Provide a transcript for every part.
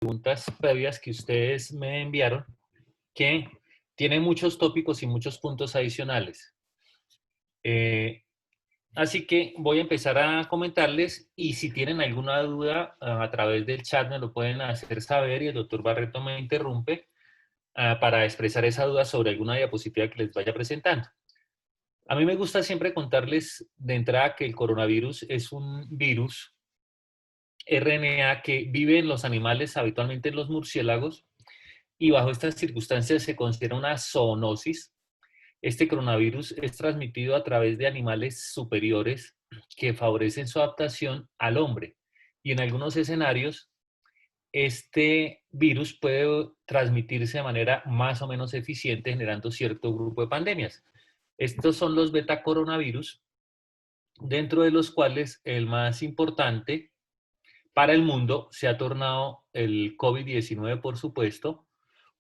preguntas previas que ustedes me enviaron, que tienen muchos tópicos y muchos puntos adicionales. Eh, Así que voy a empezar a comentarles y si tienen alguna duda a través del chat me lo pueden hacer saber y el doctor Barreto me interrumpe para expresar esa duda sobre alguna diapositiva que les vaya presentando. A mí me gusta siempre contarles de entrada que el coronavirus es un virus RNA que vive en los animales, habitualmente en los murciélagos, y bajo estas circunstancias se considera una zoonosis. Este coronavirus es transmitido a través de animales superiores que favorecen su adaptación al hombre. Y en algunos escenarios, este virus puede transmitirse de manera más o menos eficiente, generando cierto grupo de pandemias. Estos son los betacoronavirus, dentro de los cuales el más importante para el mundo se ha tornado el COVID-19, por supuesto,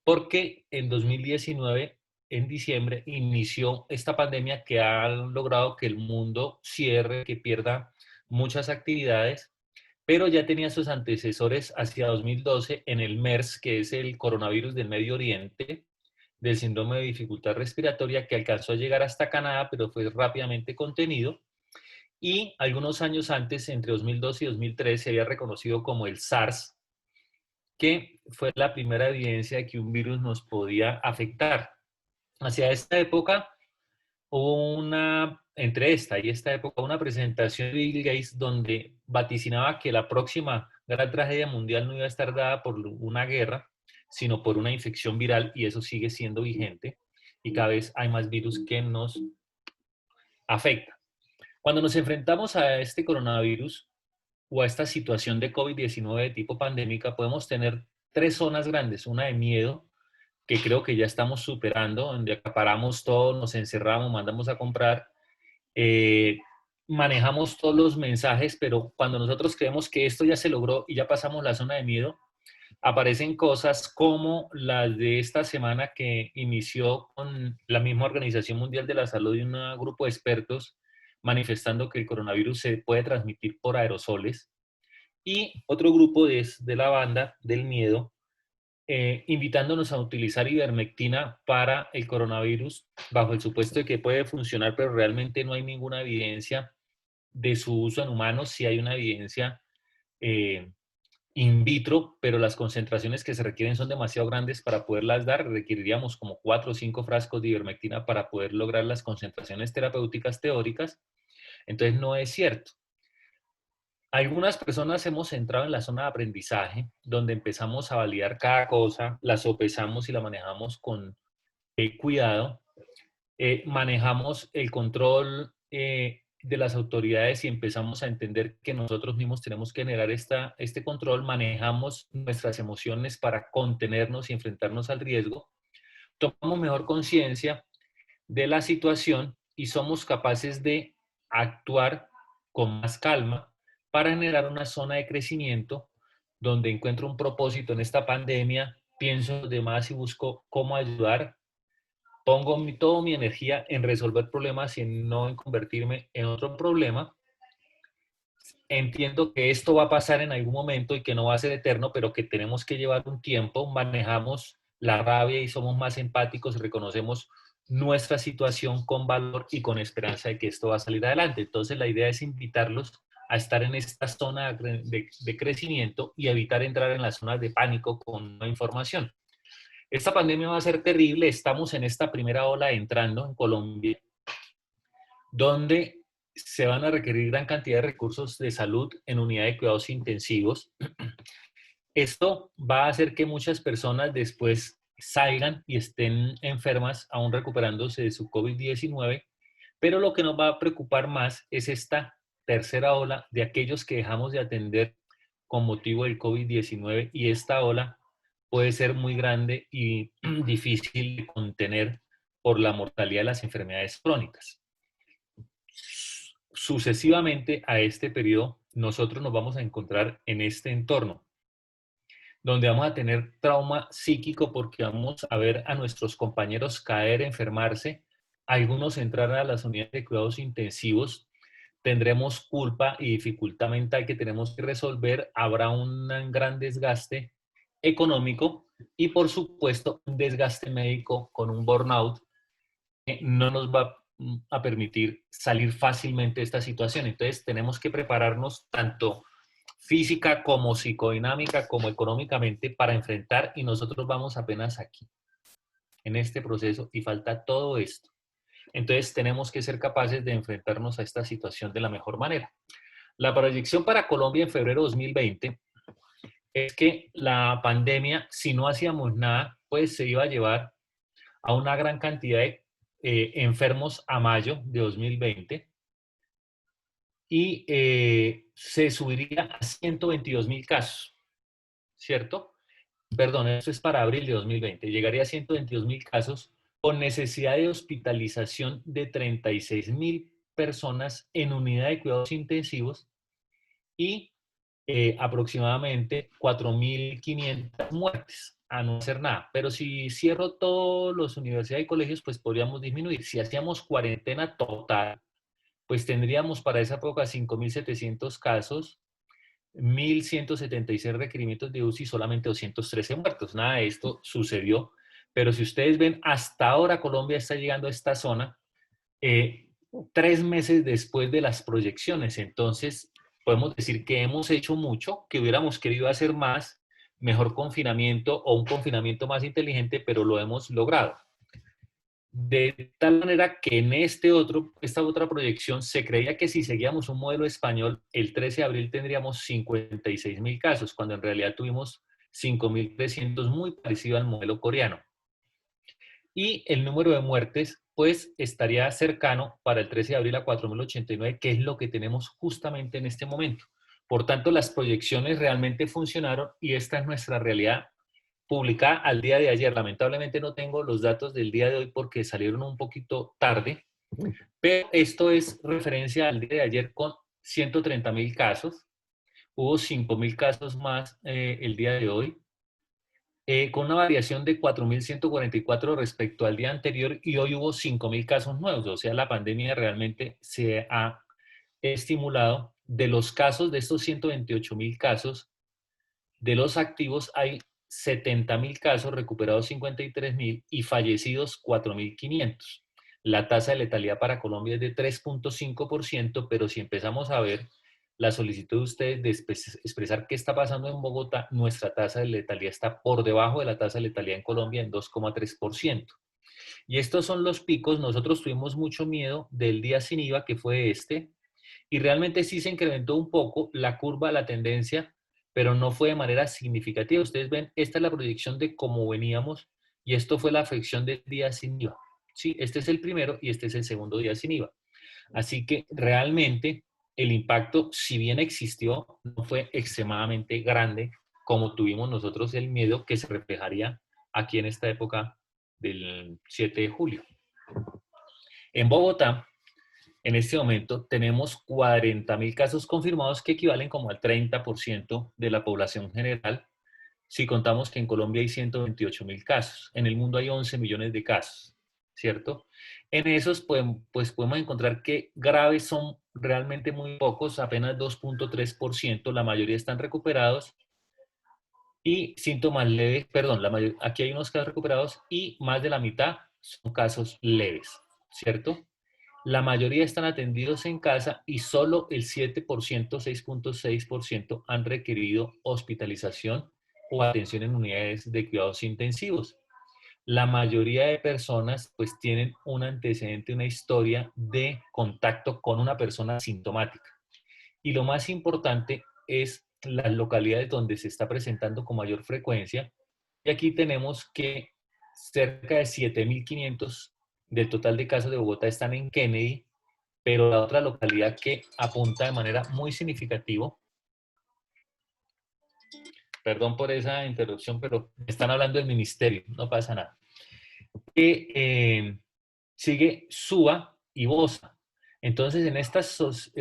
porque en 2019, en diciembre, inició esta pandemia que ha logrado que el mundo cierre, que pierda muchas actividades, pero ya tenía sus antecesores hacia 2012 en el MERS, que es el coronavirus del Medio Oriente, del síndrome de dificultad respiratoria, que alcanzó a llegar hasta Canadá, pero fue rápidamente contenido. Y algunos años antes, entre 2012 y 2013, se había reconocido como el SARS, que fue la primera evidencia de que un virus nos podía afectar. Hacia esta época hubo entre esta y esta época, una presentación de Bill Gates donde vaticinaba que la próxima gran tragedia mundial no iba a estar dada por una guerra, sino por una infección viral, y eso sigue siendo vigente, y cada vez hay más virus que nos afectan. Cuando nos enfrentamos a este coronavirus o a esta situación de COVID-19 de tipo pandémica, podemos tener tres zonas grandes. Una de miedo, que creo que ya estamos superando, donde acaparamos todo, nos encerramos, mandamos a comprar, eh, manejamos todos los mensajes, pero cuando nosotros creemos que esto ya se logró y ya pasamos la zona de miedo, aparecen cosas como las de esta semana que inició con la misma Organización Mundial de la Salud y un grupo de expertos manifestando que el coronavirus se puede transmitir por aerosoles, y otro grupo de la banda del miedo, invitándonos a utilizar ivermectina para el coronavirus bajo el supuesto de que puede funcionar, pero realmente no hay ninguna evidencia de su uso en humanos. Sí hay una evidencia eh, in vitro, pero las concentraciones que se requieren son demasiado grandes para poderlas dar. Requeriríamos como 4 o 5 frascos de ivermectina para poder lograr las concentraciones terapéuticas teóricas. Entonces no es cierto. Algunas personas hemos entrado en la zona de aprendizaje, donde empezamos a validar cada cosa, la sopesamos y la manejamos con cuidado, manejamos el control de las autoridades y empezamos a entender que nosotros mismos tenemos que generar este control, manejamos nuestras emociones para contenernos y enfrentarnos al riesgo, tomamos mejor conciencia de la situación y somos capaces de actuar con más calma para generar una zona de crecimiento donde encuentro un propósito en esta pandemia, pienso en los demás y busco cómo ayudar, pongo toda mi energía en resolver problemas y en no en convertirme en otro problema. Entiendo que esto va a pasar en algún momento y que no va a ser eterno, pero que tenemos que llevar un tiempo, manejamos la rabia y somos más empáticos y reconocemos nuestra situación con valor y con esperanza de que esto va a salir adelante. Entonces la idea es invitarlos a estar en esta zona de crecimiento y evitar entrar en las zonas de pánico con la información. Esta pandemia va a ser terrible, estamos en esta primera ola entrando en Colombia, donde se van a requerir gran cantidad de recursos de salud en unidades de cuidados intensivos. Esto va a hacer que muchas personas después salgan y estén enfermas, aún recuperándose de su COVID-19, pero lo que nos va a preocupar más es esta tercera ola de aquellos que dejamos de atender con motivo del COVID-19, y esta ola puede ser muy grande y difícil de contener por la mortalidad de las enfermedades crónicas. Sucesivamente a este periodo, nosotros nos vamos a encontrar en este entorno, donde vamos a tener trauma psíquico porque vamos a ver a nuestros compañeros caer, enfermarse, algunos entrar a las unidades de cuidados intensivos, tendremos culpa y dificultad mental que tenemos que resolver, habrá un gran desgaste económico y, por supuesto, un desgaste médico con un burnout que no nos va a permitir salir fácilmente de esta situación. Entonces, tenemos que prepararnos tanto física como psicodinámica como económicamente para enfrentar, y nosotros vamos apenas aquí, en este proceso, y falta todo esto. Entonces, tenemos que ser capaces de enfrentarnos a esta situación de la mejor manera. La proyección para Colombia en febrero de 2020 es que la pandemia, si no hacíamos nada, pues se iba a llevar a una gran cantidad de enfermos a mayo de 2020 y se subiría a 122.000 casos, ¿cierto? Perdón, eso es para abril de 2020. Llegaría a 122.000 casos con necesidad de hospitalización de 36.000 personas en unidad de cuidados intensivos y aproximadamente 4.500 muertes a no hacer nada. Pero si cierro todas las universidades y colegios, pues podríamos disminuir. Si hacíamos cuarentena total, pues tendríamos para esa época 5.700 casos, 1.176 requerimientos de UCI y solamente 213 muertos. Nada de esto sucedió. Pero si ustedes ven, hasta ahora Colombia está llegando a esta zona 3 meses después de las proyecciones. Entonces, podemos decir que hemos hecho mucho, que hubiéramos querido hacer más, mejor confinamiento o un confinamiento más inteligente, pero lo hemos logrado. De tal manera que en esta otra proyección se creía que si seguíamos un modelo español, el 13 de abril tendríamos 56.000 casos, cuando en realidad tuvimos 5.300, muy parecido al modelo coreano. Y el número de muertes, pues, estaría cercano para el 13 de abril a 4.089, que es lo que tenemos justamente en este momento. Por tanto, las proyecciones realmente funcionaron y esta es nuestra realidad publicada al día de ayer. Lamentablemente no tengo los datos del día de hoy porque salieron un poquito tarde, pero esto es referencia al día de ayer con 130.000 casos. Hubo 5.000 casos más el día de hoy, con una variación de 4.144 respecto al día anterior, y hoy hubo 5.000 casos nuevos. O sea, la pandemia realmente se ha estimulado. De los casos, de estos 128.000 casos, de los activos hay 70.000 casos, recuperados 53.000 y fallecidos 4.500. La tasa de letalidad para Colombia es de 3.5%, pero si empezamos a ver la solicitud de ustedes de expresar qué está pasando en Bogotá, nuestra tasa de letalidad está por debajo de la tasa de letalidad en Colombia en 2,3%. Y estos son los picos. Nosotros tuvimos mucho miedo del día sin IVA, que fue este, y realmente sí se incrementó un poco la curva, la tendencia, pero no fue de manera significativa. Ustedes ven, esta es la proyección de cómo veníamos y esto fue la afección del día sin IVA. Sí, este es el primero y este es el segundo día sin IVA. Así que realmente el impacto, si bien existió, no fue extremadamente grande como tuvimos nosotros el miedo que se reflejaría aquí en esta época del 7 de julio. En Bogotá, en este momento tenemos 40.000 casos confirmados, que equivalen como al 30% de la población general, si contamos que en Colombia hay 128.000 casos. En el mundo hay 11 millones de casos, ¿cierto? En esos pues podemos encontrar que graves son realmente muy pocos, apenas 2.3%, la mayoría están recuperados, y síntomas leves, perdón, aquí hay unos casos recuperados y más de la mitad son casos leves, ¿cierto? La mayoría están atendidos en casa y solo el 7%, 6.6%, han requerido hospitalización o atención en unidades de cuidados intensivos. La mayoría de personas pues tienen un antecedente, una historia de contacto con una persona asintomática. Y lo más importante es las localidades donde se está presentando con mayor frecuencia. Y aquí tenemos que cerca de 7.500 del total de casos de Bogotá están en Kennedy, pero la otra localidad que apunta de manera muy significativa, perdón por esa interrupción, pero están hablando del ministerio, no pasa nada, que sigue Suba y Bosa. Entonces, en estas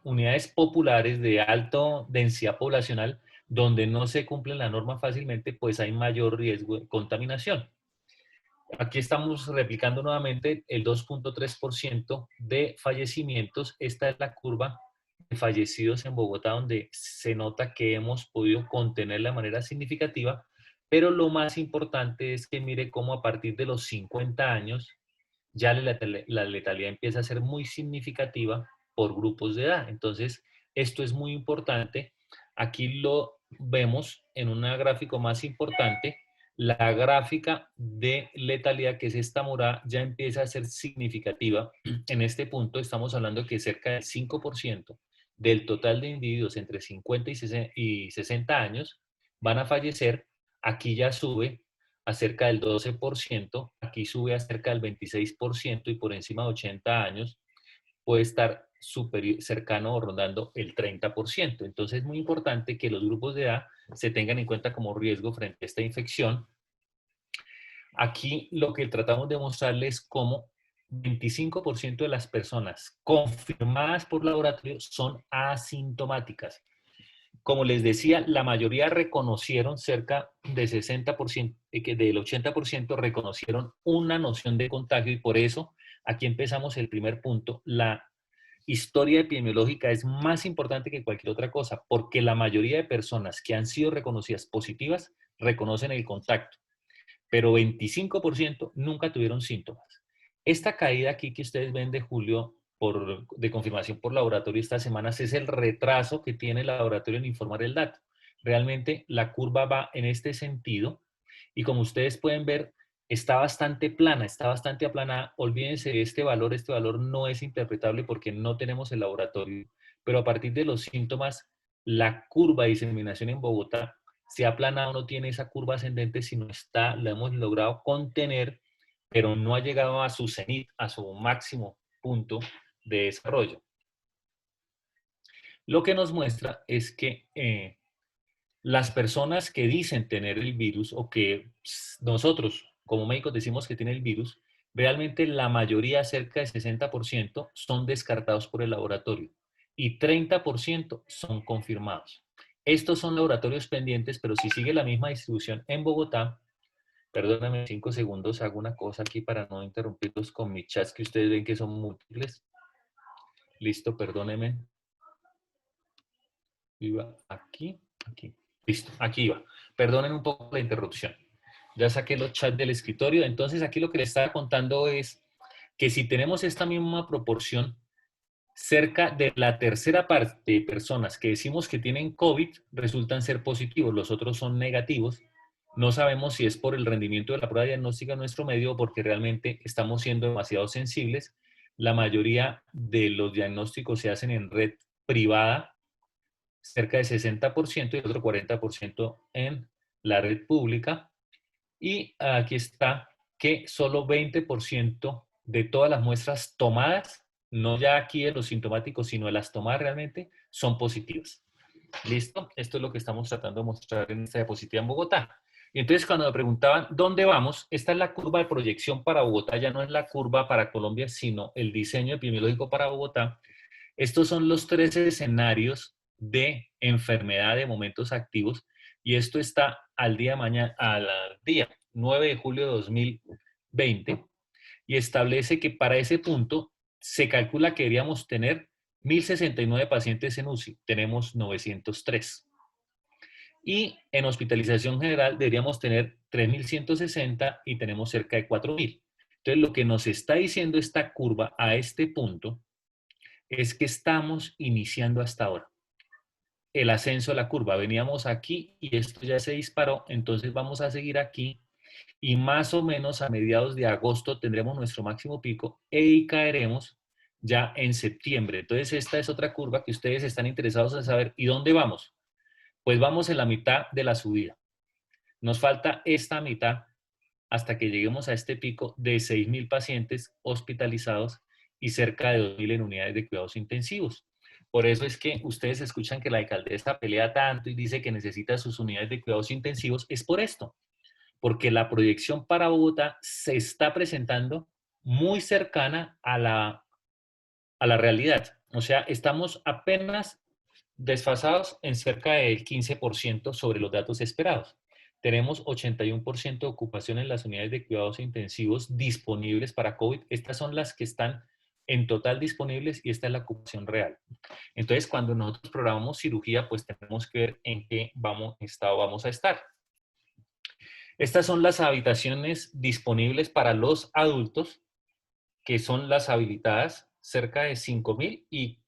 unidades populares de alta densidad poblacional, donde no se cumple la norma fácilmente, pues hay mayor riesgo de contaminación. Aquí estamos replicando nuevamente el 2.3% de fallecimientos. Esta es la curva de fallecidos en Bogotá, donde se nota que hemos podido contener de manera significativa, Pero lo más importante es que mire cómo a partir de los 50 años ya la letalidad empieza a ser muy significativa por grupos de edad. Entonces, esto es muy importante. Aquí lo vemos en un gráfico más importante. La gráfica de letalidad, que es esta morada, ya empieza a ser significativa. En este punto estamos hablando que cerca del 5% del total de individuos entre 50 y 60 años van a fallecer. Aquí ya sube a cerca del 12%, aquí sube a cerca del 26% y por encima de 80 años puede estar cercano o rondando el 30%. Entonces es muy importante que los grupos de edad se tengan en cuenta como riesgo frente a esta infección. Aquí lo que tratamos de mostrarles es cómo 25% de las personas confirmadas por laboratorio son asintomáticas. Como les decía, la mayoría reconocieron, cerca de 60%, del 80% reconocieron una noción de contagio y por eso aquí empezamos el primer punto. La historia epidemiológica es más importante que cualquier otra cosa porque la mayoría de personas que han sido reconocidas positivas reconocen el contacto, pero 25% nunca tuvieron síntomas. Esta caída aquí que ustedes ven de julio de confirmación por laboratorio estas semanas es el retraso que tiene el laboratorio en informar el dato. Realmente la curva va en este sentido y como ustedes pueden ver, está bastante plana, está bastante aplanada. Olvídense de este valor no es interpretable porque no tenemos el laboratorio, pero a partir de los síntomas, la curva de diseminación en Bogotá se ha aplanado, no tiene esa curva ascendente, sino la hemos logrado contener, pero no ha llegado a su cenit, a su máximo punto de desarrollo. Lo que nos muestra es que las personas que dicen tener el virus o que nosotros como médicos decimos que tienen el virus, realmente la mayoría, cerca del 60%, son descartados por el laboratorio y 30% son confirmados. Estos son laboratorios pendientes, pero si sigue la misma distribución en Bogotá, perdóname 5 segundos, hago una cosa aquí para no interrumpirlos con mis chats que ustedes ven que son múltiples. Listo, perdónenme. Iba aquí. Listo, aquí iba. Perdonen un poco la interrupción. Ya saqué los chats del escritorio. Entonces aquí lo que les estaba contando es que si tenemos esta misma proporción, cerca de la tercera parte de personas que decimos que tienen COVID resultan ser positivos, los otros son negativos. No sabemos si es por el rendimiento de la prueba diagnóstica en nuestro medio o porque realmente estamos siendo demasiado sensibles. La mayoría de los diagnósticos se hacen en red privada, cerca de 60% y otro 40% en la red pública. Y aquí está que solo 20% de todas las muestras tomadas, no ya aquí de los sintomáticos, sino de las tomadas realmente, son positivas. ¿Listo? Esto es lo que estamos tratando de mostrar en esta diapositiva en Bogotá. Y entonces cuando me preguntaban, ¿dónde vamos? Esta es la curva de proyección para Bogotá, ya no es la curva para Colombia, sino el diseño epidemiológico para Bogotá. Estos son los 3 escenarios de enfermedad de momentos activos y esto está al día, al día 9 de julio de 2020 y establece que para ese punto se calcula que deberíamos tener 1.069 pacientes en UCI, tenemos 903. Y en hospitalización general deberíamos tener 3.160 y tenemos cerca de 4.000. Entonces, lo que nos está diciendo esta curva a este punto es que estamos iniciando hasta ahora el ascenso de la curva. Veníamos aquí y esto ya se disparó, entonces vamos a seguir aquí y más o menos a mediados de agosto tendremos nuestro máximo pico y caeremos ya en septiembre. Entonces esta es otra curva que ustedes están interesados en saber. ¿Y dónde vamos? Pues vamos en la mitad de la subida. Nos falta esta mitad hasta que lleguemos a este pico de 6.000 pacientes hospitalizados y cerca de 2.000 en unidades de cuidados intensivos. Por eso es que ustedes escuchan que la alcaldesa pelea tanto y dice que necesita sus unidades de cuidados intensivos. Es por esto, porque la proyección para Bogotá se está presentando muy cercana a la realidad. O sea, estamos apenas desfasados en cerca del 15% sobre los datos esperados. Tenemos 81% de ocupación en las unidades de cuidados intensivos disponibles para COVID. Estas son las que están en total disponibles y esta es la ocupación real. Entonces, cuando nosotros programamos cirugía, pues tenemos que ver en qué estado vamos a estar. Estas son las habitaciones disponibles para los adultos, que son las habilitadas, cerca de 5.000 y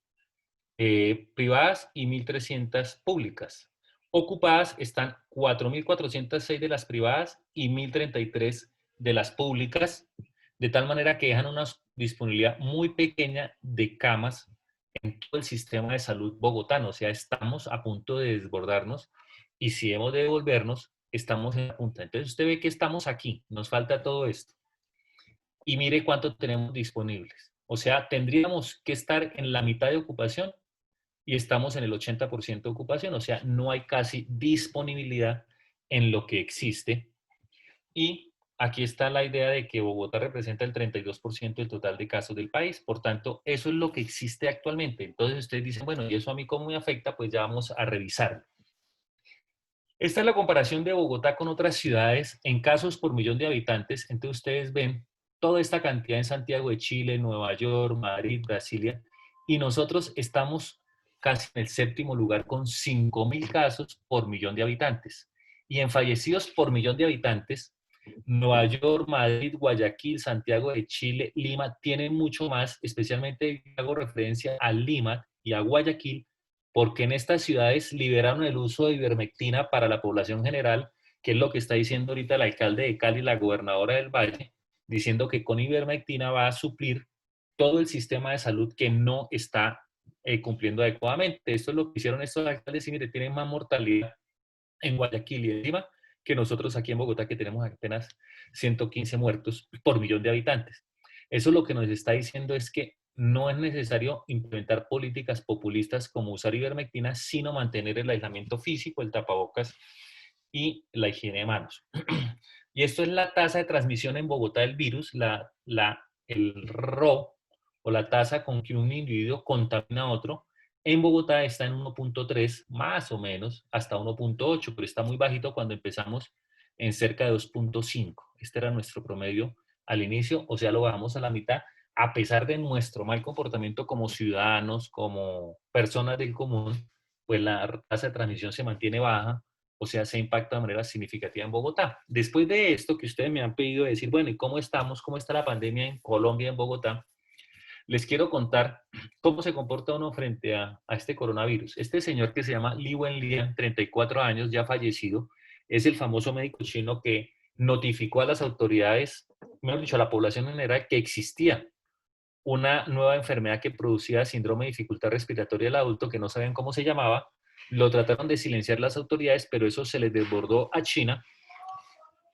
privadas y 1.300 públicas. Ocupadas están 4.406 de las privadas y 1.033 de las públicas, de tal manera que dejan una disponibilidad muy pequeña de camas en todo el sistema de salud bogotano. O sea, estamos a punto de desbordarnos y si hemos de devolvernos, estamos en la punta. Entonces usted ve que estamos aquí, nos falta todo esto. Y mire cuánto tenemos disponibles. O sea, tendríamos que estar en la mitad de ocupación y estamos en el 80% de ocupación, o sea, no hay casi disponibilidad en lo que existe. Y aquí está la idea de que Bogotá representa el 32% del total de casos del país, por tanto, eso es lo que existe actualmente. Entonces ustedes dicen, bueno, ¿y eso a mí cómo me afecta? Pues ya vamos a revisar. Esta es la comparación de Bogotá con otras ciudades en casos por millón de habitantes. Entonces ustedes ven toda esta cantidad en Santiago de Chile, Nueva York, Madrid, Brasilia, y nosotros estamos casi en el séptimo lugar con 5.000 casos por millón de habitantes. Y en fallecidos por millón de habitantes, Nueva York, Madrid, Guayaquil, Santiago de Chile, Lima tienen mucho más, especialmente hago referencia a Lima y a Guayaquil, porque en estas ciudades liberaron el uso de ivermectina para la población general, que es lo que está diciendo ahorita el alcalde de Cali, la gobernadora del Valle, diciendo que con ivermectina va a suplir todo el sistema de salud que no está cumpliendo adecuadamente. Esto es lo que hicieron estos alcaldes y mire, tienen más mortalidad en Guayaquil y en Lima que nosotros aquí en Bogotá, que tenemos apenas 115 muertos por millón de habitantes. Eso lo que nos está diciendo es que no es necesario implementar políticas populistas como usar ivermectina, sino mantener el aislamiento físico, el tapabocas y la higiene de manos. Y esto es la tasa de transmisión en Bogotá del virus, el RO, o la tasa con que un individuo contamina a otro. En Bogotá está en 1.3, más o menos, hasta 1.8, pero está muy bajito cuando empezamos en cerca de 2.5. Este era nuestro promedio al inicio, o sea, lo bajamos a la mitad, a pesar de nuestro mal comportamiento como ciudadanos, como personas del común, pues la tasa de transmisión se mantiene baja, o sea, se impacta de manera significativa en Bogotá. Después de esto que ustedes me han pedido decir, bueno, ¿y cómo estamos? ¿Cómo está la pandemia en Colombia, en Bogotá? Les quiero contar cómo se comporta uno frente a este coronavirus. Este señor que se llama Li Wenlian, 34 años, ya fallecido, es el famoso médico chino que notificó a las autoridades, mejor dicho, a la población en general, que existía una nueva enfermedad que producía síndrome de dificultad respiratoria del adulto, que no sabían cómo se llamaba. Lo trataron de silenciar las autoridades, pero eso se les desbordó a China.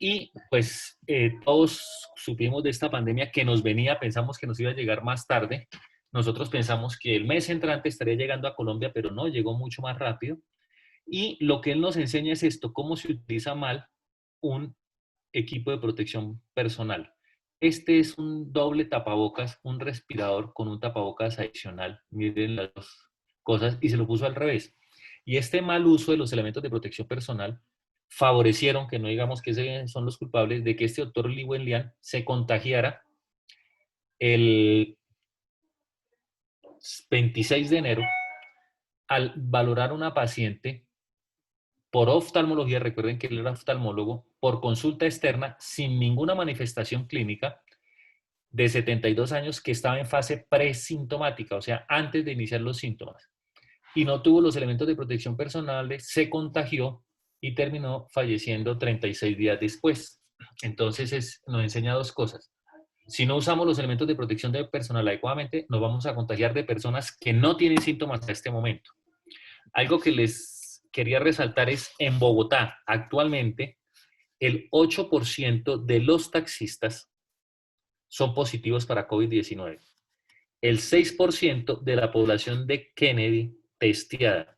Y pues todos supimos de esta pandemia que nos venía, pensamos que nos iba a llegar más tarde. Nosotros pensamos que el mes entrante estaría llegando a Colombia, pero no, llegó mucho más rápido. Y lo que él nos enseña es esto, cómo se utiliza mal un equipo de protección personal. Este es un doble tapabocas, un respirador con un tapabocas adicional. Miren las dos cosas y se lo puso al revés. Y este mal uso de los elementos de protección personal favorecieron, que no digamos que son los culpables, de que este doctor Li Wenlian se contagiara el 26 de enero al valorar a una paciente por oftalmología, recuerden que él era oftalmólogo, por consulta externa, sin ninguna manifestación clínica, de 72 años que estaba en fase presintomática, o sea, antes de iniciar los síntomas, y no tuvo los elementos de protección personal, se contagió y terminó falleciendo 36 días después. Entonces, nos enseña dos cosas. Si no usamos los elementos de protección personal adecuadamente, nos vamos a contagiar de personas que no tienen síntomas hasta este momento. Algo que les quería resaltar es, en Bogotá, actualmente, el 8% de los taxistas son positivos para COVID-19. El 6% de la población de Kennedy testeada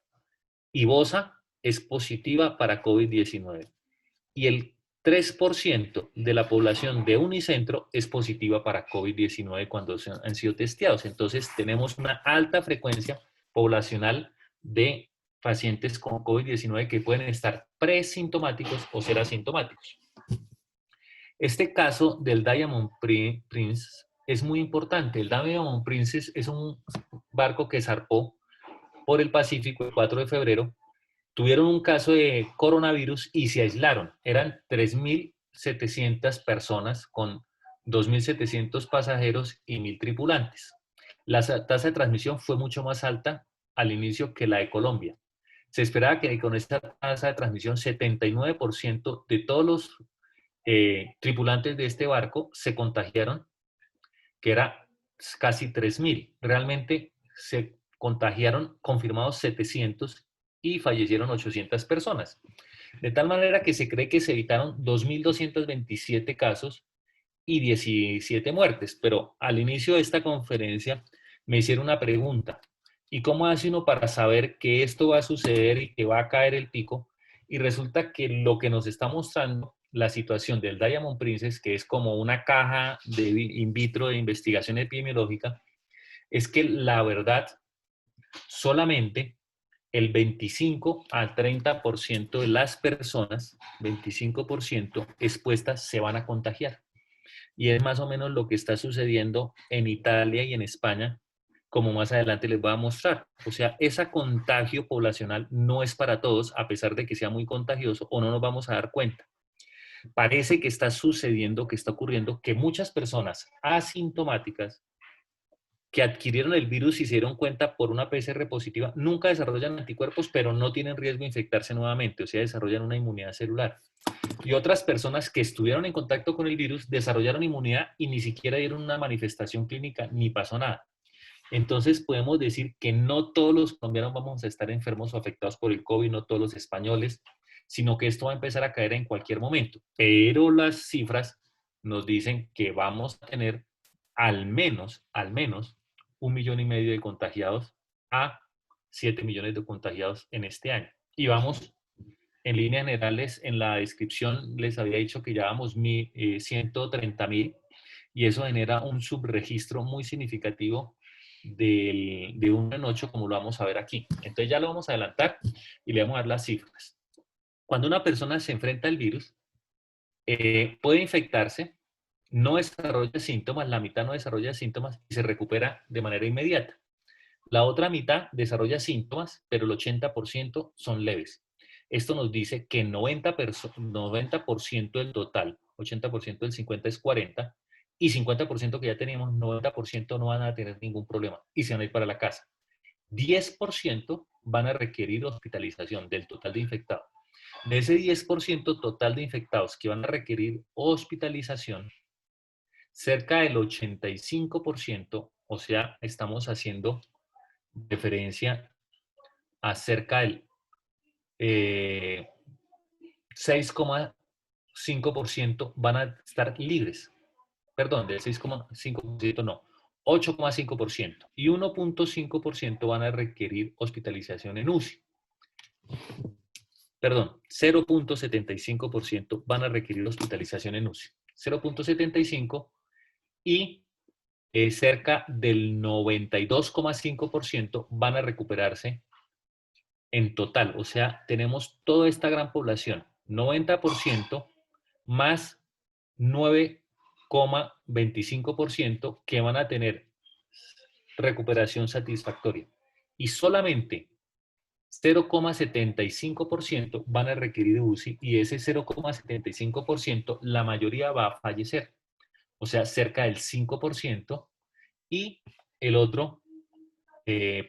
y Bosa es positiva para COVID-19. Y el 3% de la población de Unicentro es positiva para COVID-19 cuando han sido testeados. Entonces, tenemos una alta frecuencia poblacional de pacientes con COVID-19 que pueden estar presintomáticos o ser asintomáticos. Este caso del Diamond Prince es muy importante. El Diamond Princess es un barco que zarpó por el Pacífico el 4 de febrero. tuvieron un caso de coronavirus y se aislaron. Eran 3.700 personas con 2.700 pasajeros y 1.000 tripulantes. La tasa de transmisión fue mucho más alta al inicio que la de Colombia. Se esperaba que con esta tasa de transmisión 79% de todos los tripulantes de este barco se contagiaron, que era casi 3.000. Realmente se contagiaron confirmados 700 y fallecieron 800 personas. De tal manera que se cree que se evitaron 2.227 casos y 17 muertes. Pero al inicio de esta conferencia me hicieron una pregunta. ¿Y cómo hace uno para saber que esto va a suceder y que va a caer el pico? Y resulta que lo que nos está mostrando la situación del Diamond Princess, que es como una caja de in vitro de investigación epidemiológica, es que la verdad solamente el 25 al 30% de las personas, 25% expuestas, se van a contagiar. Y es más o menos lo que está sucediendo en Italia y en España, como más adelante les voy a mostrar. O sea, ese contagio poblacional no es para todos, a pesar de que sea muy contagioso, o no nos vamos a dar cuenta. Parece que está sucediendo, que está ocurriendo, que muchas personas asintomáticas que adquirieron el virus y se dieron cuenta por una PCR positiva, nunca desarrollan anticuerpos, pero no tienen riesgo de infectarse nuevamente, o sea, desarrollan una inmunidad celular. Y otras personas que estuvieron en contacto con el virus desarrollaron inmunidad y ni siquiera dieron una manifestación clínica, ni pasó nada. Entonces podemos decir que no todos los colombianos vamos a estar enfermos o afectados por el COVID, no todos los españoles, sino que esto va a empezar a caer en cualquier momento. Pero las cifras nos dicen que vamos a tener al menos 1,5 millones de contagiados a 7 millones de contagiados en este año. Y vamos, en líneas generales, en la descripción les había dicho que llevamos 130.000 y eso genera un subregistro muy significativo de 1 en 8, como lo vamos a ver aquí. Entonces ya lo vamos a adelantar y le vamos a dar las cifras. Cuando una persona se enfrenta al virus, puede infectarse, no desarrolla síntomas, la mitad no desarrolla síntomas y se recupera de manera inmediata. La otra mitad desarrolla síntomas, pero el 80% son leves. Esto nos dice que 90% del total, 80% del 50 es 40, y 50% que ya teníamos, 90% no van a tener ningún problema y se van a ir para la casa. 10% van a requerir hospitalización del total de infectados. De ese 10% total de infectados que van a requerir hospitalización, cerca del 85%, o sea, estamos haciendo referencia a cerca del 6,5% van a estar libres. Perdón, del 6,5% no, 8,5%. Y 1,5% van a requerir hospitalización en UCI. Perdón, 0,75% van a requerir hospitalización en UCI. 0,75% y cerca del 92,5% van a recuperarse en total. O sea, tenemos toda esta gran población, 90% más 9,25% que van a tener recuperación satisfactoria. Y solamente 0,75% van a requerir UCI y ese 0,75% la mayoría va a fallecer. O sea, cerca del 5% y el otro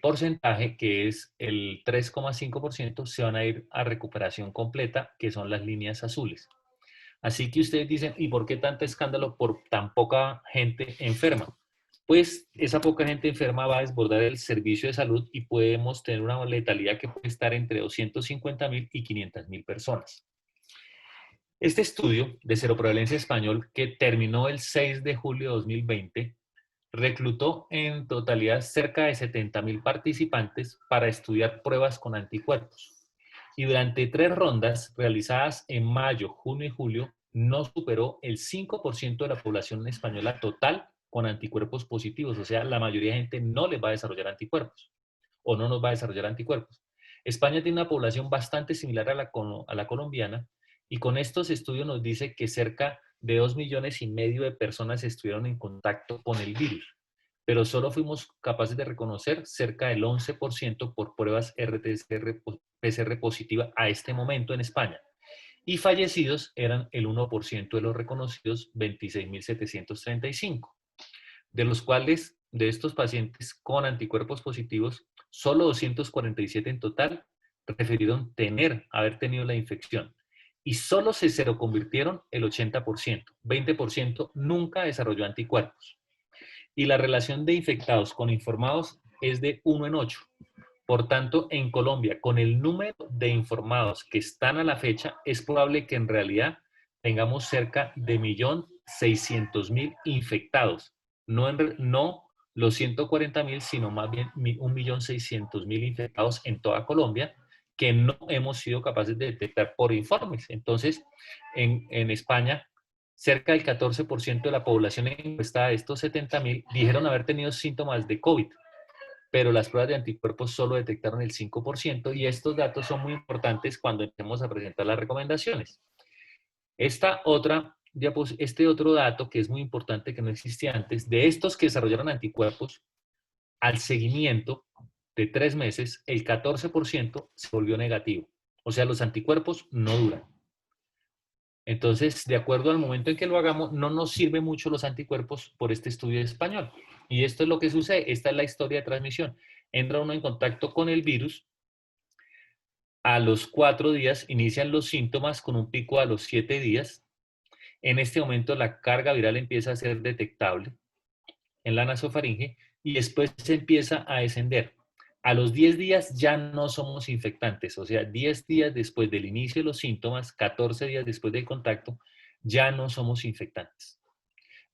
porcentaje, que es el 3,5%, se van a ir a recuperación completa, que son las líneas azules. Así que ustedes dicen, ¿y por qué tanto escándalo por tan poca gente enferma? Pues esa poca gente enferma va a desbordar el servicio de salud y podemos tener una letalidad que puede estar entre 250.000 y 500.000 personas. Este estudio de seroprevalencia español, que terminó el 6 de julio de 2020, reclutó en totalidad cerca de 70.000 participantes para estudiar pruebas con anticuerpos. Y durante 3 rondas realizadas en mayo, junio y julio, no superó el 5% de la población española total con anticuerpos positivos. O sea, la mayoría de gente no les va a desarrollar anticuerpos o no nos va a desarrollar anticuerpos. España tiene una población bastante similar a la colombiana y con estos estudios nos dice que cerca de 2,5 millones de personas estuvieron en contacto con el virus. pero solo fuimos capaces de reconocer cerca del 11% por pruebas RT-PCR positiva a este momento en España. Y fallecidos eran el 1% de los reconocidos, 26.735, de los cuales, de estos pacientes con anticuerpos positivos, solo 247 en total refirieron haber tenido la infección. Y solo se seroconvirtieron el 80%. 20% nunca desarrolló anticuerpos. Y la relación de infectados con informados es de 1 en 8. Por tanto, en Colombia, con el número de informados que están a la fecha, es probable que en realidad tengamos cerca de 1.600.000 infectados. No los 140.000, sino más bien 1.600.000 infectados en toda Colombia, que no hemos sido capaces de detectar por informes. Entonces, en España, cerca del 14% de la población encuestada de estos 70.000 dijeron haber tenido síntomas de COVID, pero las pruebas de anticuerpos solo detectaron el 5%, y estos datos son muy importantes cuando empecemos a presentar las recomendaciones. Este otro dato que es muy importante, que no existía antes, de estos que desarrollaron anticuerpos, al seguimiento de 3 meses, el 14% se volvió negativo. O sea, los anticuerpos no duran. Entonces, de acuerdo al momento en que lo hagamos, no nos sirven mucho los anticuerpos por este estudio español. Y esto es lo que sucede. Esta es la historia de transmisión. Entra uno en contacto con el virus. A los 4 días inician los síntomas con un pico a los 7 días. En este momento la carga viral empieza a ser detectable en la nasofaringe y después se empieza a descender. A los 10 días ya no somos infectantes, o sea, 10 días después del inicio de los síntomas, 14 días después del contacto, ya no somos infectantes.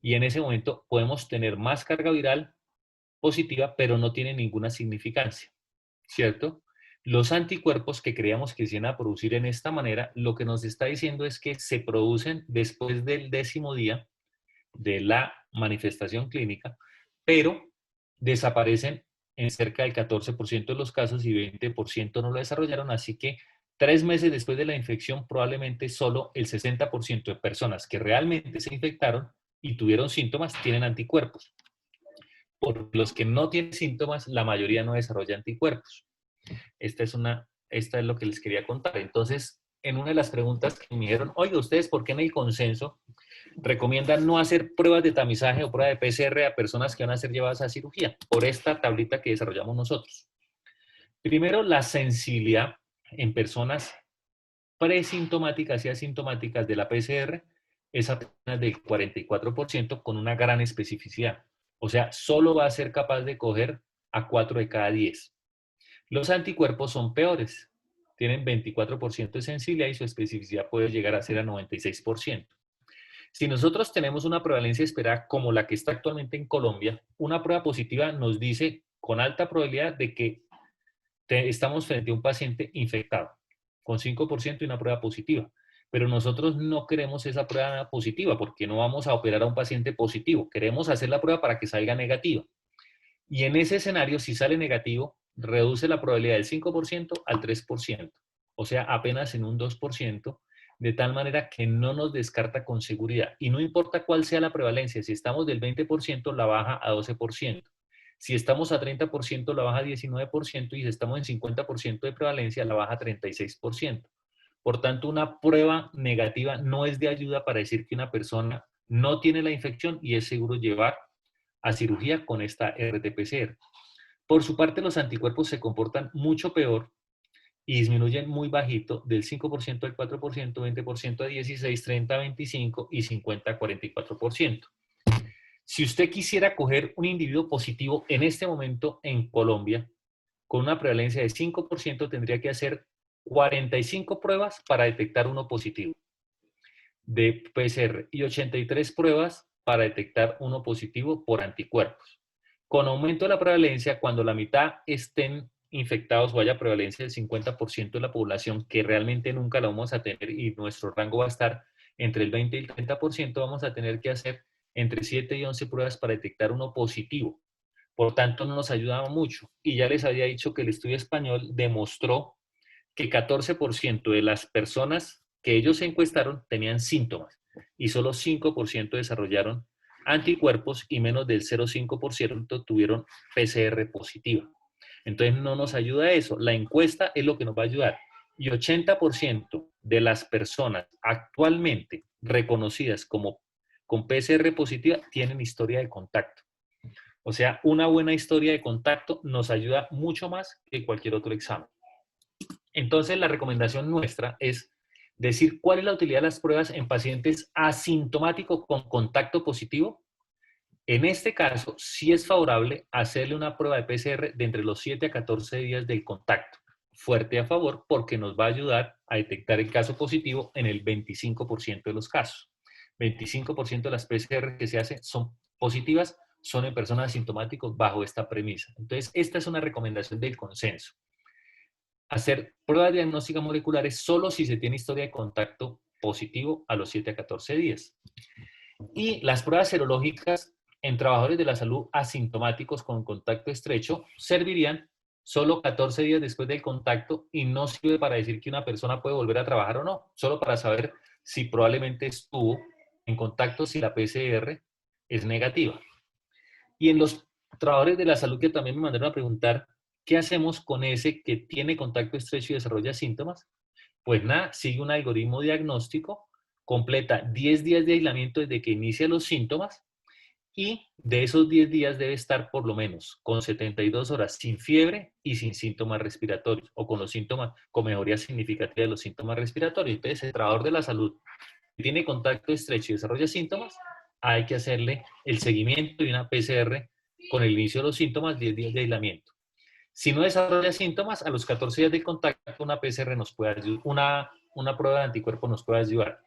Y en ese momento podemos tener más carga viral positiva, pero no tiene ninguna significancia, ¿cierto? Los anticuerpos que creíamos que se iban a producir en esta manera, lo que nos está diciendo es que se producen después del 10º día de la manifestación clínica, pero desaparecen en cerca del 14% de los casos y 20% no lo desarrollaron, así que 3 meses después de la infección probablemente solo el 60% de personas que realmente se infectaron y tuvieron síntomas tienen anticuerpos. Por los que no tienen síntomas, la mayoría no desarrolla anticuerpos. Esta es lo que les quería contar. Entonces, en una de las preguntas que me dijeron, oiga, ¿ustedes por qué en el consenso recomiendan no hacer pruebas de tamizaje o pruebas de PCR a personas que van a ser llevadas a cirugía? Por esta tablita que desarrollamos nosotros. Primero, la sensibilidad en personas presintomáticas y asintomáticas de la PCR es apenas del 44% con una gran especificidad. O sea, solo va a ser capaz de coger a 4 de cada 10. Los anticuerpos son peores. Tienen 24% de sensibilidad y su especificidad puede llegar a ser a 96%. Si nosotros tenemos una prevalencia esperada como la que está actualmente en Colombia, una prueba positiva nos dice con alta probabilidad de que estamos frente a un paciente infectado, con 5% y una prueba positiva. Pero nosotros no queremos esa prueba positiva porque no vamos a operar a un paciente positivo. Queremos hacer la prueba para que salga negativa. Y en ese escenario, si sale negativo, reduce la probabilidad del 5% al 3%. O sea, apenas en un 2%, de tal manera que no nos descarta con seguridad. Y no importa cuál sea la prevalencia, si estamos del 20%, la baja a 12%. Si estamos a 30%, la baja a 19%, y si estamos en 50% de prevalencia, la baja a 36%. Por tanto, una prueba negativa no es de ayuda para decir que una persona no tiene la infección y es seguro llevar a cirugía con esta RT-PCR. Por su parte, los anticuerpos se comportan mucho peor y disminuyen muy bajito, del 5% al 4%, 20% a 16%, 30% a 25% y 50% a 44%. Si usted quisiera coger un individuo positivo en este momento en Colombia, con una prevalencia de 5%, tendría que hacer 45 pruebas para detectar uno positivo de PCR y 83 pruebas para detectar uno positivo por anticuerpos. Con aumento de la prevalencia, cuando la mitad estén infectados o haya prevalencia del 50% de la población, que realmente nunca la vamos a tener y nuestro rango va a estar entre el 20 y el 30%, vamos a tener que hacer entre 7 y 11 pruebas para detectar uno positivo. Por tanto, no nos ayudaba mucho. Y ya les había dicho que el estudio español demostró que 14% de las personas que ellos encuestaron tenían síntomas y solo 5% desarrollaron anticuerpos y menos del 0,5% tuvieron PCR positiva. Entonces no nos ayuda eso. La encuesta es lo que nos va a ayudar. Y 80% de las personas actualmente reconocidas como con PCR positiva tienen historia de contacto. O sea, una buena historia de contacto nos ayuda mucho más que cualquier otro examen. Entonces, la recomendación nuestra es decir cuál es la utilidad de las pruebas en pacientes asintomáticos con contacto positivo. En este caso, sí es favorable hacerle una prueba de PCR de entre los 7 a 14 días del contacto. Fuerte a favor porque nos va a ayudar a detectar el caso positivo en el 25% de los casos. 25% de las PCR que se hacen son positivas, son en personas asintomáticas bajo esta premisa. Entonces, esta es una recomendación del consenso. Hacer pruebas diagnósticas moleculares solo si se tiene historia de contacto positivo a los 7 a 14 días. Y las pruebas serológicas en trabajadores de la salud asintomáticos con contacto estrecho servirían solo 14 días después del contacto y no sirve para decir que una persona puede volver a trabajar o no, solo para saber si probablemente estuvo en contacto si la PCR es negativa. Y en los trabajadores de la salud que también me mandaron a preguntar, ¿qué hacemos con ese que tiene contacto estrecho y desarrolla síntomas? Pues nada, sigue un algoritmo diagnóstico, completa 10 días de aislamiento desde que inicia los síntomas y de esos 10 días debe estar por lo menos con 72 horas sin fiebre y sin síntomas respiratorios o con los síntomas, con mejoría significativa de los síntomas respiratorios. Entonces, el trabajador de la salud que tiene contacto estrecho y desarrolla síntomas, hay que hacerle el seguimiento y una PCR con el inicio de los síntomas, 10 días de aislamiento. Si no desarrolla síntomas, a los 14 días de contacto, una PCR nos puede ayudar, una prueba de anticuerpo nos puede ayudar.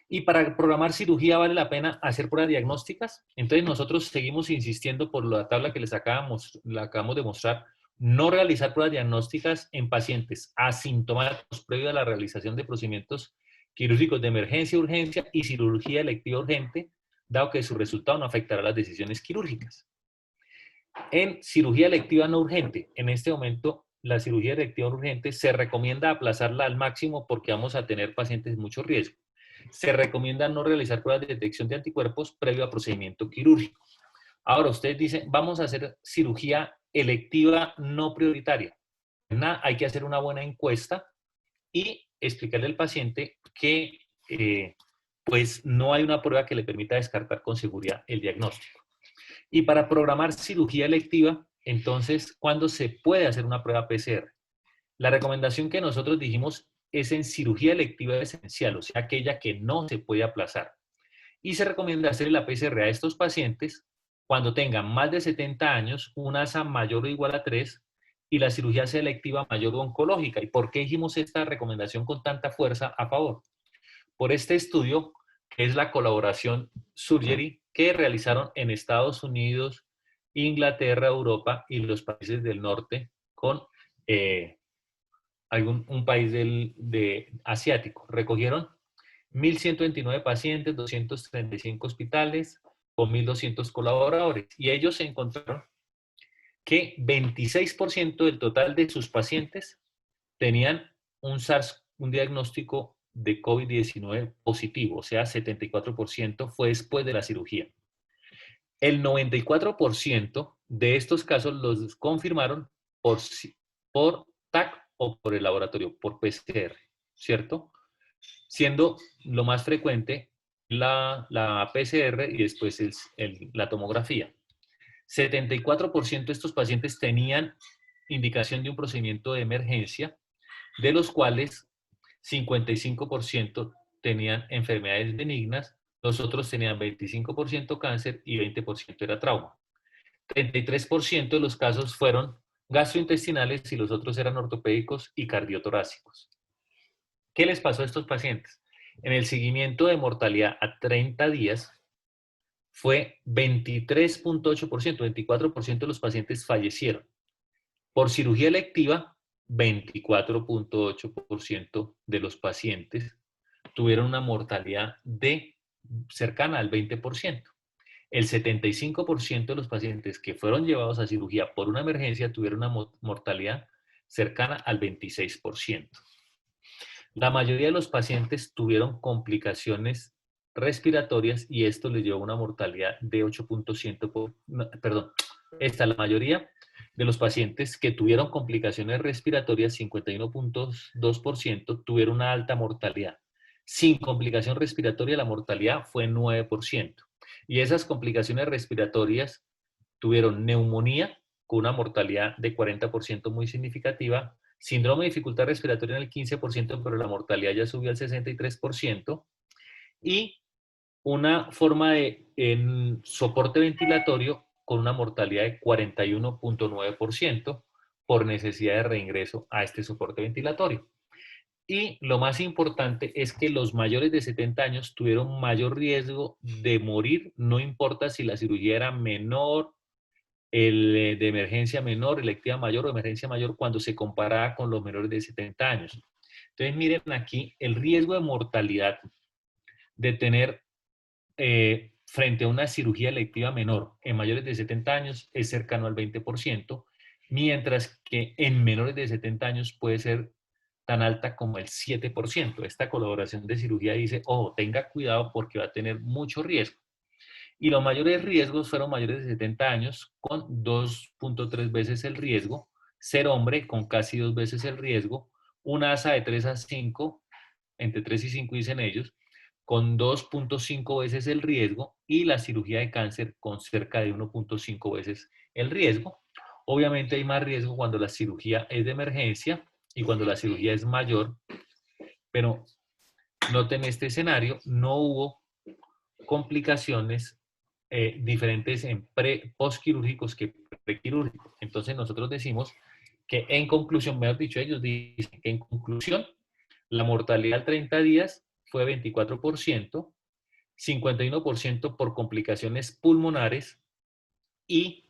Y para programar cirugía vale la pena hacer pruebas diagnósticas. Entonces nosotros seguimos insistiendo por la tabla que les acabamos de mostrar, no realizar pruebas diagnósticas en pacientes asintomáticos previo a la realización de procedimientos quirúrgicos de emergencia, urgencia y cirugía electiva urgente, dado que su resultado no afectará las decisiones quirúrgicas. En cirugía electiva no urgente, en este momento la cirugía electiva urgente se recomienda aplazarla al máximo porque vamos a tener pacientes de mucho riesgo. Se recomienda no realizar pruebas de detección de anticuerpos previo a procedimiento quirúrgico. Ahora, ustedes dicen, vamos a hacer cirugía electiva no prioritaria. Hay que hacer una buena encuesta y explicarle al paciente que pues no hay una prueba que le permita descartar con seguridad el diagnóstico. Y para programar cirugía electiva, entonces, ¿cuándo se puede hacer una prueba PCR? La recomendación que nosotros dijimos es en cirugía electiva esencial, o sea, aquella que no se puede aplazar. Y se recomienda hacer la PCR a estos pacientes cuando tengan más de 70 años, una ASA mayor o igual a 3 y la cirugía selectiva mayor o oncológica. ¿Y por qué dijimos esta recomendación con tanta fuerza a favor? Por este estudio, que es la colaboración Surgery, que realizaron en Estados Unidos, Inglaterra, Europa y los países del norte con un país asiático. Recogieron 1.129 pacientes, 235 hospitales, con 1.200 colaboradores. Y ellos se encontraron que 26% del total de sus pacientes tenían un diagnóstico de COVID-19 positivo, o sea, 74% fue después de la cirugía. El 94% de estos casos los confirmaron por TAC o por el laboratorio, por PCR, ¿cierto? Siendo lo más frecuente la PCR y después la tomografía. 74% de estos pacientes tenían indicación de un procedimiento de emergencia, de los cuales 55% tenían enfermedades benignas, los otros tenían 25% cáncer y 20% era trauma. 33% de los casos fueron gastrointestinales y los otros eran ortopédicos y cardiotorácicos. ¿Qué les pasó a estos pacientes? En el seguimiento de mortalidad a 30 días fue 23.8%, 24% de los pacientes fallecieron. Por cirugía electiva, 24.8% de los pacientes tuvieron una mortalidad cercana al 20%. El 75% de los pacientes que fueron llevados a cirugía por una emergencia tuvieron una mortalidad cercana al 26%. La mayoría de los pacientes tuvieron complicaciones respiratorias y esto les llevó a una mortalidad de 8.100 perdón, la mayoría de los pacientes que tuvieron complicaciones respiratorias, 51.2%, tuvieron una alta mortalidad. Sin complicación respiratoria, la mortalidad fue 9%. Y esas complicaciones respiratorias tuvieron neumonía, con una mortalidad de 40% muy significativa, síndrome de dificultad respiratoria en el 15%, pero la mortalidad ya subió al 63%, y una forma de soporte ventilatorio con una mortalidad de 41.9% por necesidad de reingreso a este soporte ventilatorio. Y lo más importante es que los mayores de 70 años tuvieron mayor riesgo de morir, no importa si la cirugía era menor, de emergencia menor, electiva mayor o emergencia mayor, cuando se comparaba con los menores de 70 años. Entonces miren aquí el riesgo de mortalidad de tener frente a una cirugía electiva menor en mayores de 70 años es cercano al 20%, mientras que en menores de 70 años puede ser tan alta como el 7%. Esta colaboración de cirugía dice, ojo, tenga cuidado porque va a tener mucho riesgo. Y los mayores riesgos fueron mayores de 70 años con 2.3 veces el riesgo, ser hombre con casi 2 veces el riesgo, una asa de 3 a 5, entre 3 y 5 dicen ellos, con 2.5 veces el riesgo, y la cirugía de cáncer con cerca de 1.5 veces el riesgo. Obviamente hay más riesgo cuando la cirugía es de emergencia y cuando la cirugía es mayor, pero noten este escenario, no hubo complicaciones diferentes en postquirúrgicos que prequirúrgicos. Entonces nosotros decimos que en conclusión, mejor dicho, ellos dicen que en conclusión, la mortalidad al 30 días fue 24%, 51% por complicaciones pulmonares y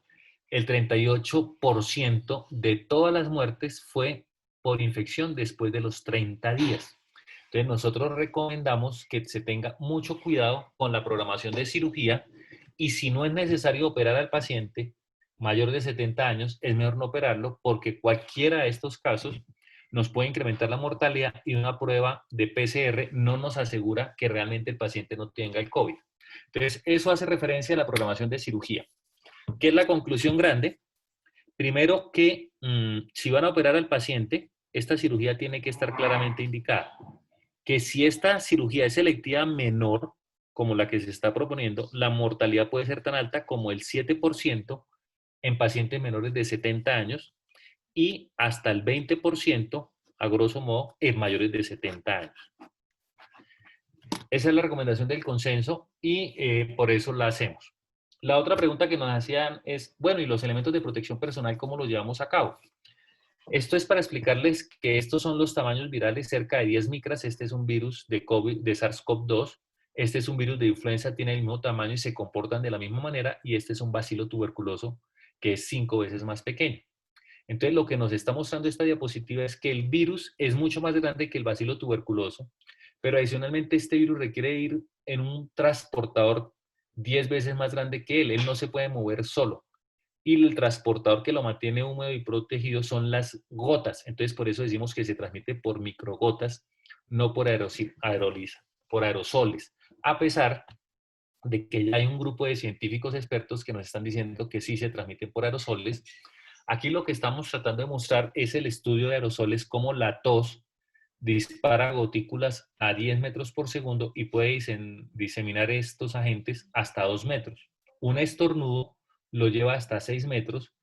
el 38% de todas las muertes fue por infección después de los 30 días. Entonces nosotros recomendamos que se tenga mucho cuidado con la programación de cirugía y si no es necesario operar al paciente mayor de 70 años, es mejor no operarlo porque cualquiera de estos casos nos puede incrementar la mortalidad y una prueba de PCR no nos asegura que realmente el paciente no tenga el COVID. Entonces, eso hace referencia a la programación de cirugía. ¿Qué es la conclusión grande? Primero que si van a operar al paciente, esta cirugía tiene que estar claramente indicada. Que si esta cirugía es selectiva menor, como la que se está proponiendo, la mortalidad puede ser tan alta como el 7% en pacientes menores de 70 años y hasta el 20%, a grosso modo, en mayores de 70 años. Esa es la recomendación del consenso y por eso la hacemos. La otra pregunta que nos hacían es, bueno, ¿y los elementos de protección personal cómo los llevamos a cabo? Esto es para explicarles que estos son los tamaños virales, cerca de 10 micras. Este es un virus de COVID, de SARS-CoV-2. Este es un virus de influenza, tiene el mismo tamaño y se comportan de la misma manera. Y este es un bacilo tuberculoso que es 5 veces más pequeño. Entonces, lo que nos está mostrando esta diapositiva es que el virus es mucho más grande que el bacilo tuberculoso, pero adicionalmente este virus requiere ir en un transportador 10 veces más grande que él. Él no se puede mover solo. Y el transportador que lo mantiene húmedo y protegido son las gotas. Entonces, por eso decimos que se transmite por microgotas, no por por aerosoles. A pesar de que ya hay un grupo de científicos expertos que nos están diciendo que sí se transmiten por aerosoles. Aquí lo que estamos tratando de mostrar es el estudio de aerosoles, cómo la tos dispara gotículas a 10 metros por segundo y puede diseminar estos agentes hasta 2 metros. Un estornudo lo lleva hasta 6 metros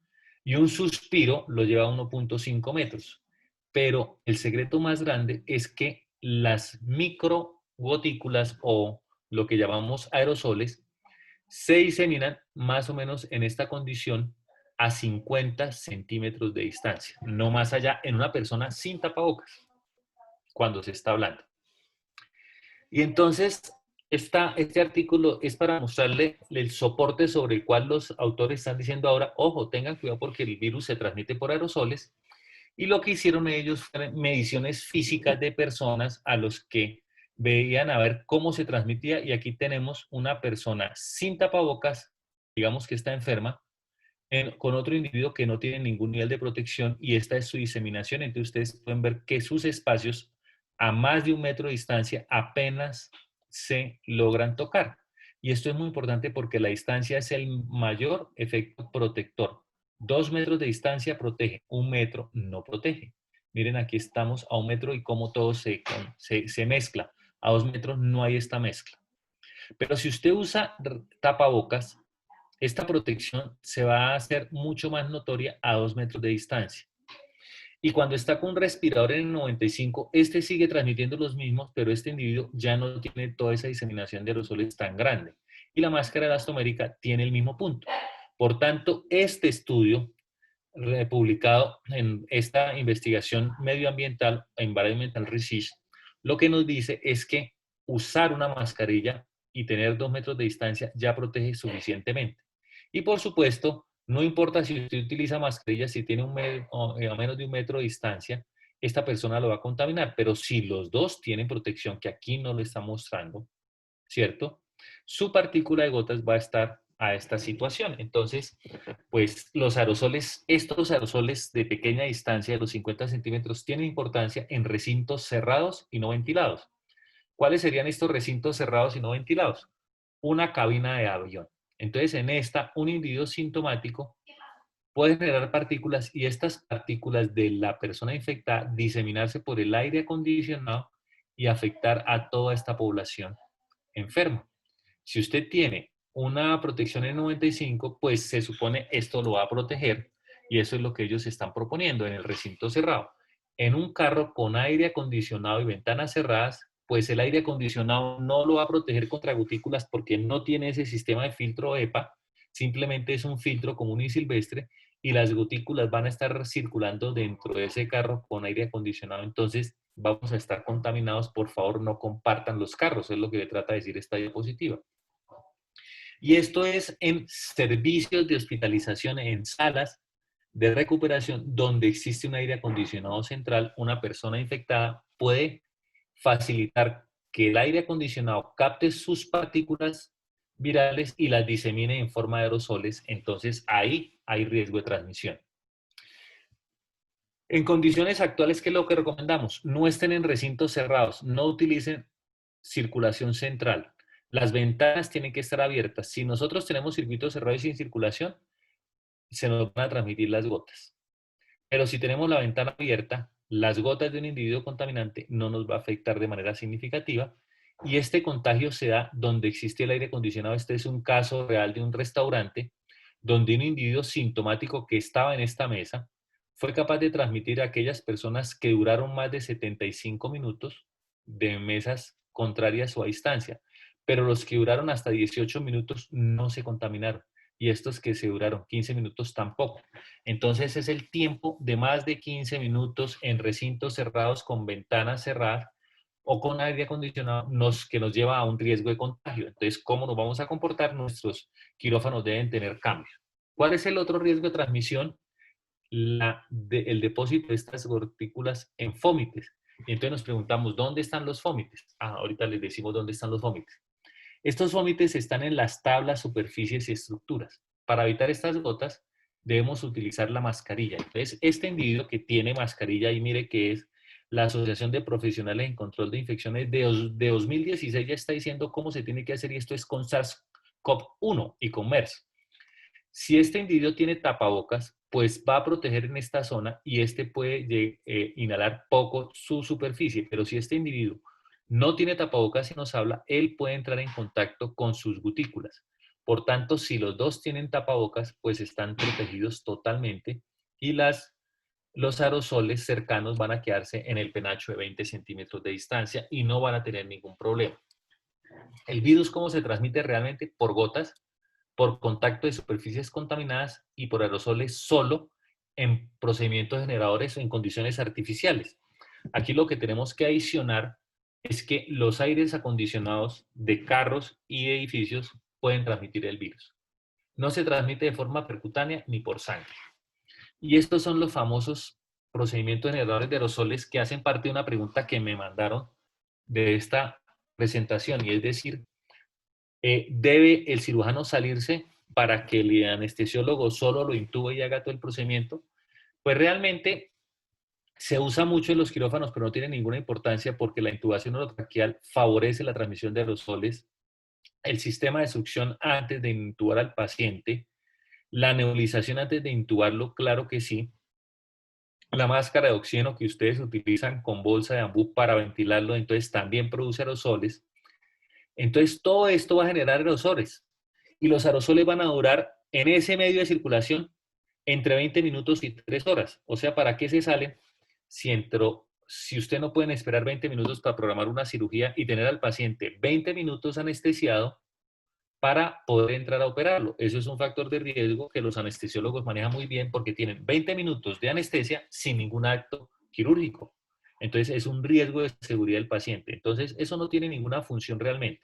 y un suspiro lo lleva a 1.5 metros. Pero el secreto más grande es que las microgotículas o lo que llamamos aerosoles se diseminan más o menos en esta condición a 50 centímetros de distancia, no más allá en una persona sin tapabocas, cuando se está hablando. Y entonces, este artículo es para mostrarle el soporte sobre el cual los autores están diciendo ahora, ojo, tengan cuidado porque el virus se transmite por aerosoles. Y lo que hicieron ellos fueron mediciones físicas de personas a los que veían a ver cómo se transmitía. Y aquí tenemos una persona sin tapabocas, digamos que está enferma, con otro individuo que no tiene ningún nivel de protección y esta es su diseminación. Entonces ustedes pueden ver que sus espacios a más de 1 metro de distancia apenas se logran tocar. Y esto es muy importante porque la distancia es el mayor efecto protector. 2 metros de distancia protege, 1 metro no protege. Miren, aquí estamos a 1 metro y cómo todo se mezcla. A 2 metros no hay esta mezcla. Pero si usted usa tapabocas, esta protección se va a hacer mucho más notoria a 2 metros de distancia. Y cuando está con un respirador en el 95, este sigue transmitiendo los mismos, pero este individuo ya no tiene toda esa diseminación de aerosoles tan grande. Y la máscara elastomérica tiene el mismo punto. Por tanto, este estudio publicado en esta investigación medioambiental, Environmental Research, lo que nos dice es que usar una mascarilla y tener 2 metros de distancia ya protege suficientemente. Y por supuesto, no importa si usted utiliza mascarilla, si tiene a menos de 1 metro de distancia, esta persona lo va a contaminar. Pero si los dos tienen protección, que aquí no lo está mostrando, ¿cierto? Su partícula de gotas va a estar a esta situación. Entonces, pues los aerosoles, estos aerosoles de pequeña distancia de los 50 centímetros tienen importancia en recintos cerrados y no ventilados. ¿Cuáles serían estos recintos cerrados y no ventilados? Una cabina de avión. Entonces, en esta, un individuo sintomático puede generar partículas y estas partículas de la persona infectada diseminarse por el aire acondicionado y afectar a toda esta población enferma. Si usted tiene una protección en 95, pues se supone esto lo va a proteger y eso es lo que ellos están proponiendo en el recinto cerrado. En un carro con aire acondicionado y ventanas cerradas, pues el aire acondicionado no lo va a proteger contra gotículas porque no tiene ese sistema de filtro EPA, simplemente es un filtro común y silvestre y las gotículas van a estar circulando dentro de ese carro con aire acondicionado. Entonces vamos a estar contaminados. Por favor, no compartan los carros, es lo que le trata de decir esta diapositiva. Y esto es en servicios de hospitalización, en salas de recuperación donde existe un aire acondicionado central. Una persona infectada puede facilitar que el aire acondicionado capte sus partículas virales y las disemine en forma de aerosoles. Entonces ahí hay riesgo de transmisión. En condiciones actuales, ¿qué es lo que recomendamos? No estén en recintos cerrados, no utilicen circulación central. Las ventanas tienen que estar abiertas. Si nosotros tenemos circuitos cerrados y sin circulación, se nos van a transmitir las gotas. Pero si tenemos la ventana abierta, las gotas de un individuo contaminante no nos va a afectar de manera significativa y este contagio se da donde existe el aire acondicionado. Este es un caso real de un restaurante donde un individuo sintomático que estaba en esta mesa fue capaz de transmitir a aquellas personas que duraron más de 75 minutos de mesas contrarias o a distancia, pero los que duraron hasta 18 minutos no se contaminaron y estos que se duraron 15 minutos tampoco. Entonces es el tiempo de más de 15 minutos en recintos cerrados con ventanas cerradas o con aire acondicionado que nos lleva a un riesgo de contagio. Entonces, ¿cómo nos vamos a comportar? Nuestros quirófanos deben tener cambios. ¿Cuál es el otro riesgo de transmisión? El depósito de estas gotículas en fómites. Y entonces nos preguntamos, ¿dónde están los fómites? Ahorita les decimos dónde están los fómites. Estos fómites están en las tablas, superficies y estructuras. Para evitar estas gotas, debemos utilizar la mascarilla. Entonces, este individuo que tiene mascarilla, y mire que es la Asociación de Profesionales en Control de Infecciones de 2016 ya está diciendo cómo se tiene que hacer y esto es con SARS-CoV-1 y con MERS. Si este individuo tiene tapabocas, pues va a proteger en esta zona y este puede inhalar poco su superficie, pero si este individuo no tiene tapabocas y nos habla, él puede entrar en contacto con sus gotículas. Por tanto, si los dos tienen tapabocas, pues están protegidos totalmente y los aerosoles cercanos van a quedarse en el penacho de 20 centímetros de distancia y no van a tener ningún problema. El virus, ¿cómo se transmite realmente? Por gotas, por contacto de superficies contaminadas y por aerosoles solo en procedimientos generadores o en condiciones artificiales. Aquí lo que tenemos que adicionar es que los aires acondicionados de carros y edificios pueden transmitir el virus. No se transmite de forma percutánea ni por sangre. Y estos son los famosos procedimientos generadores de aerosoles que hacen parte de una pregunta que me mandaron de esta presentación, y es decir, ¿debe el cirujano salirse para que el anestesiólogo solo lo intube y haga todo el procedimiento? Pues realmente Se usa mucho en los quirófanos, pero no tiene ninguna importancia porque la intubación orotraqueal favorece la transmisión de aerosoles, el sistema de succión antes de intubar al paciente, la nebulización antes de intubarlo, claro que sí, la máscara de oxígeno que ustedes utilizan con bolsa de bambú para ventilarlo, entonces también produce aerosoles. Entonces todo esto va a generar aerosoles y los aerosoles van a durar en ese medio de circulación entre 20 minutos y 3 horas. O sea, ¿para qué se salen si usted no pueden esperar 20 minutos para programar una cirugía y tener al paciente 20 minutos anestesiado para poder entrar a operarlo? Eso es un factor de riesgo que los anestesiólogos manejan muy bien porque tienen 20 minutos de anestesia sin ningún acto quirúrgico. Entonces es un riesgo de seguridad del paciente. Entonces eso no tiene ninguna función realmente.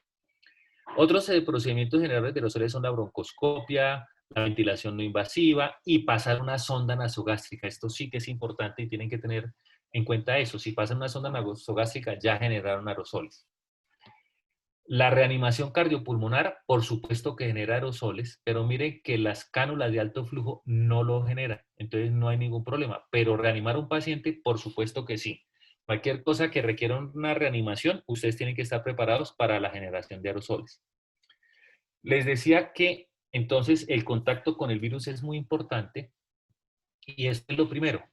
Otros procedimientos generadores de aerosoles son la broncoscopia, la ventilación no invasiva y pasar una sonda nasogástrica. Esto sí que es importante y tienen que tener en cuenta eso. Si pasan una sonda nasogástrica ya generaron aerosoles. La reanimación cardiopulmonar, por supuesto que genera aerosoles, pero miren que las cánulas de alto flujo no lo generan, entonces no hay ningún problema. Pero reanimar a un paciente, por supuesto que sí. Cualquier cosa que requiera una reanimación, ustedes tienen que estar preparados para la generación de aerosoles. Les decía que entonces el contacto con el virus es muy importante y esto es lo primero.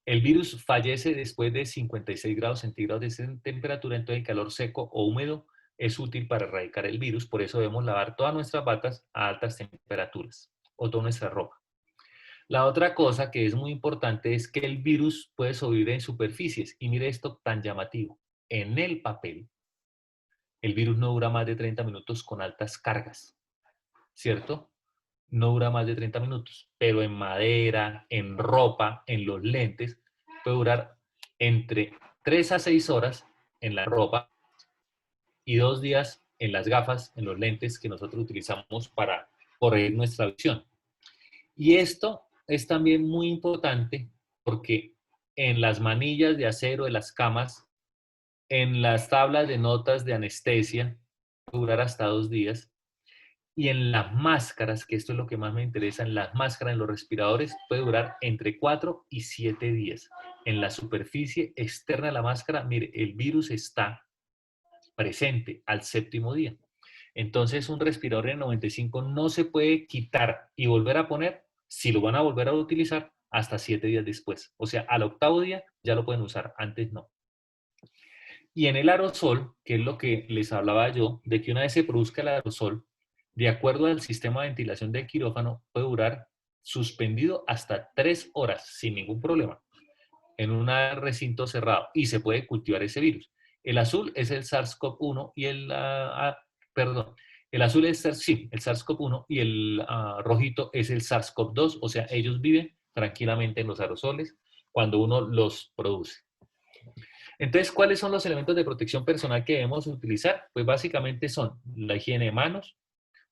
El virus fallece después de 56 grados centígrados de temperatura, entonces el calor seco o húmedo es útil para erradicar el virus, por eso debemos lavar todas nuestras batas a altas temperaturas o toda nuestra ropa. La otra cosa que es muy importante es que el virus puede sobrevivir en superficies y mire esto tan llamativo. En el papel, el virus no dura más de 30 minutos con altas cargas, ¿cierto? No dura más de 30 minutos, pero en madera, en ropa, en los lentes, puede durar entre 3 a 6 horas en la ropa y 2 días en las gafas, en los lentes que nosotros utilizamos para corregir nuestra visión. Y esto es también muy importante porque en las manillas de acero de las camas, en las tablas de notas de anestesia, puede durar hasta 2 días. Y en las máscaras, que esto es lo que más me interesa, en las máscaras, en los respiradores, puede durar entre 4 y 7 días. En la superficie externa de la máscara, mire, el virus está presente al 7º día. Entonces, un respirador N95 no se puede quitar y volver a poner si lo van a volver a utilizar hasta 7 días después. O sea, al 8º día ya lo pueden usar, antes no. Y en el aerosol, que es lo que les hablaba yo, de que una vez se produzca el aerosol, de acuerdo al sistema de ventilación del quirófano, puede durar suspendido hasta 3 horas sin ningún problema en un recinto cerrado y se puede cultivar ese virus. El azul es el SARS-CoV-1 y el azul es el SARS-CoV-1 y el rojito es el SARS-CoV-2, o sea, ellos viven tranquilamente en los aerosoles cuando uno los produce. Entonces, ¿cuáles son los elementos de protección personal que debemos utilizar? Pues básicamente son la higiene de manos,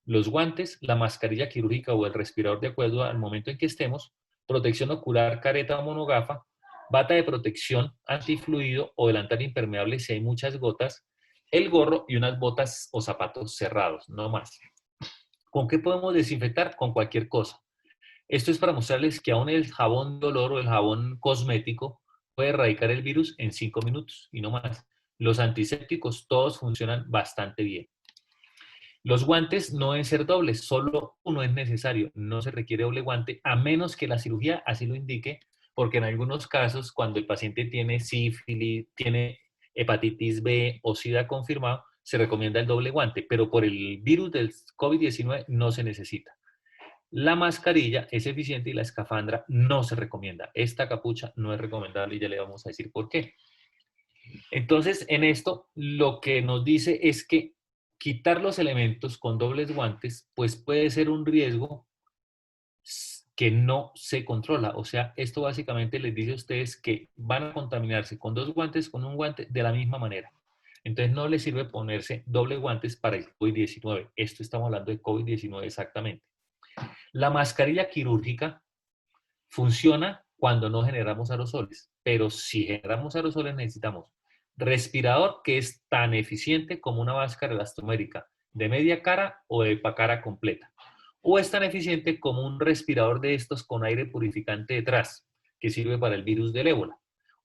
los guantes, la mascarilla quirúrgica o el respirador de acuerdo al momento en que estemos, protección ocular, careta o monogafa, bata de protección antifluido o delantal impermeable si hay muchas gotas, el gorro y unas botas o zapatos cerrados, no más. ¿Con qué podemos desinfectar? Con cualquier cosa. Esto es para mostrarles que aún el jabón de olor o el jabón cosmético puede erradicar el virus en 5 minutos y no más. Los antisépticos todos funcionan bastante bien. Los guantes no deben ser dobles, solo uno es necesario, no se requiere doble guante, a menos que la cirugía así lo indique, porque en algunos casos, cuando el paciente tiene sífilis, tiene hepatitis B o SIDA confirmado, se recomienda el doble guante, pero por el virus del COVID-19 no se necesita. La mascarilla es eficiente y la escafandra no se recomienda. Esta capucha no es recomendable y ya le vamos a decir por qué. Entonces, en esto, lo que nos dice es que quitar los elementos con dobles guantes, pues puede ser un riesgo que no se controla. O sea, esto básicamente les dice a ustedes que van a contaminarse con 2 guantes, con un guante, de la misma manera. Entonces, no les sirve ponerse doble guantes para el COVID-19. Esto estamos hablando de COVID-19 exactamente. La mascarilla quirúrgica funciona cuando no generamos aerosoles, pero si generamos aerosoles necesitamos respirador que es tan eficiente como una máscara elastomérica de media cara o de cara completa. O es tan eficiente como un respirador de estos con aire purificante detrás, que sirve para el virus del ébola.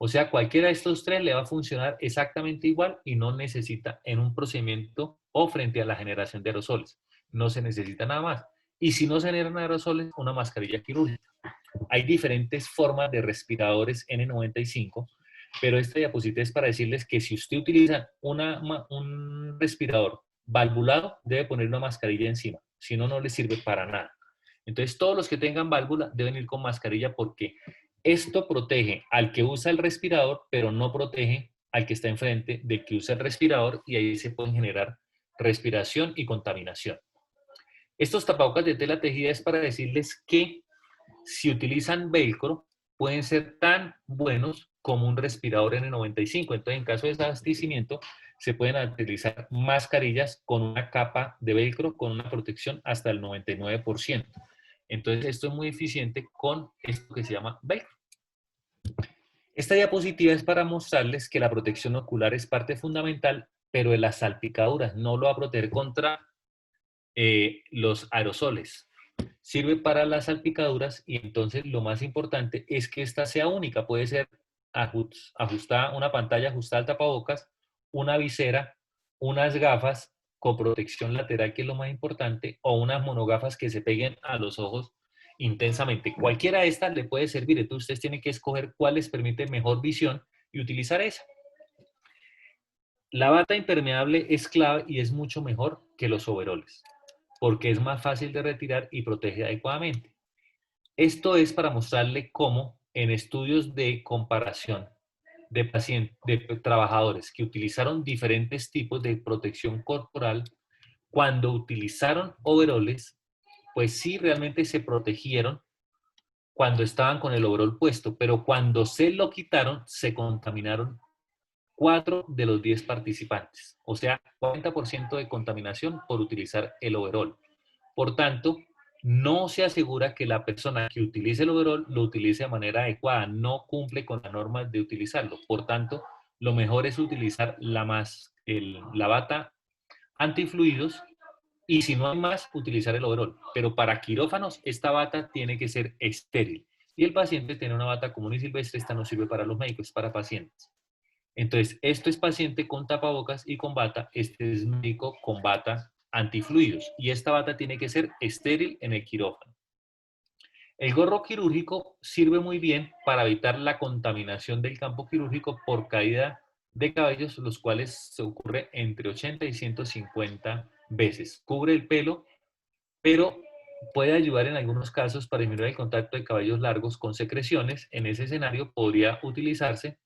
O sea, cualquiera de estos tres le va a funcionar exactamente igual y no necesita en un procedimiento o frente a la generación de aerosoles. No se necesita nada más. Y si no se generan aerosoles, una mascarilla quirúrgica. Hay diferentes formas de respiradores N95, pero esta diapositiva es para decirles que si usted utiliza un respirador valvulado, debe poner una mascarilla encima. Si no, no le sirve para nada. Entonces, todos los que tengan válvula deben ir con mascarilla porque esto protege al que usa el respirador, pero no protege al que está enfrente del que usa el respirador y ahí se pueden generar respiración y contaminación. Estos tapabocas de tela tejida es para decirles que si utilizan velcro, pueden ser tan buenos como un respirador N95. Entonces, en caso de desabastecimiento, se pueden utilizar mascarillas con una capa de velcro con una protección hasta el 99%. Entonces, esto es muy eficiente con esto que se llama velcro. Esta diapositiva es para mostrarles que la protección ocular es parte fundamental, pero de las salpicaduras no lo va a proteger contra los aerosoles. Sirve para las salpicaduras y entonces lo más importante es que esta sea única. Puede ser ajustada, una pantalla ajustada al tapabocas, una visera, unas gafas con protección lateral, que es lo más importante, o unas monogafas que se peguen a los ojos intensamente. Cualquiera de estas le puede servir. Entonces ustedes tienen que escoger cuál les permite mejor visión y utilizar esa. La bata impermeable es clave y es mucho mejor que los overoles, porque es más fácil de retirar y protege adecuadamente. Esto es para mostrarle cómo en estudios de comparación de trabajadores que utilizaron diferentes tipos de protección corporal, cuando utilizaron overoles, pues sí realmente se protegieron cuando estaban con el overol puesto, pero cuando se lo quitaron, se contaminaron 4 de los 10 participantes. O sea, 40% de contaminación por utilizar el overol. Por tanto, no se asegura que la persona que utilice el overol lo utilice de manera adecuada, no cumple con las normas de utilizarlo. Por tanto, lo mejor es utilizar la bata antifluidos y si no hay más, utilizar el overol. Pero para quirófanos, esta bata tiene que ser estéril. Y el paciente tiene una bata común y silvestre, esta no sirve para los médicos, es para pacientes. Entonces, esto es paciente con tapabocas y con bata, este es médico con bata antifluidos. Y esta bata tiene que ser estéril en el quirófano. El gorro quirúrgico sirve muy bien para evitar la contaminación del campo quirúrgico por caída de cabellos, los cuales se ocurre entre 80 y 150 veces. Cubre el pelo, pero puede ayudar en algunos casos para disminuir el contacto de cabellos largos con secreciones. En ese escenario podría utilizarse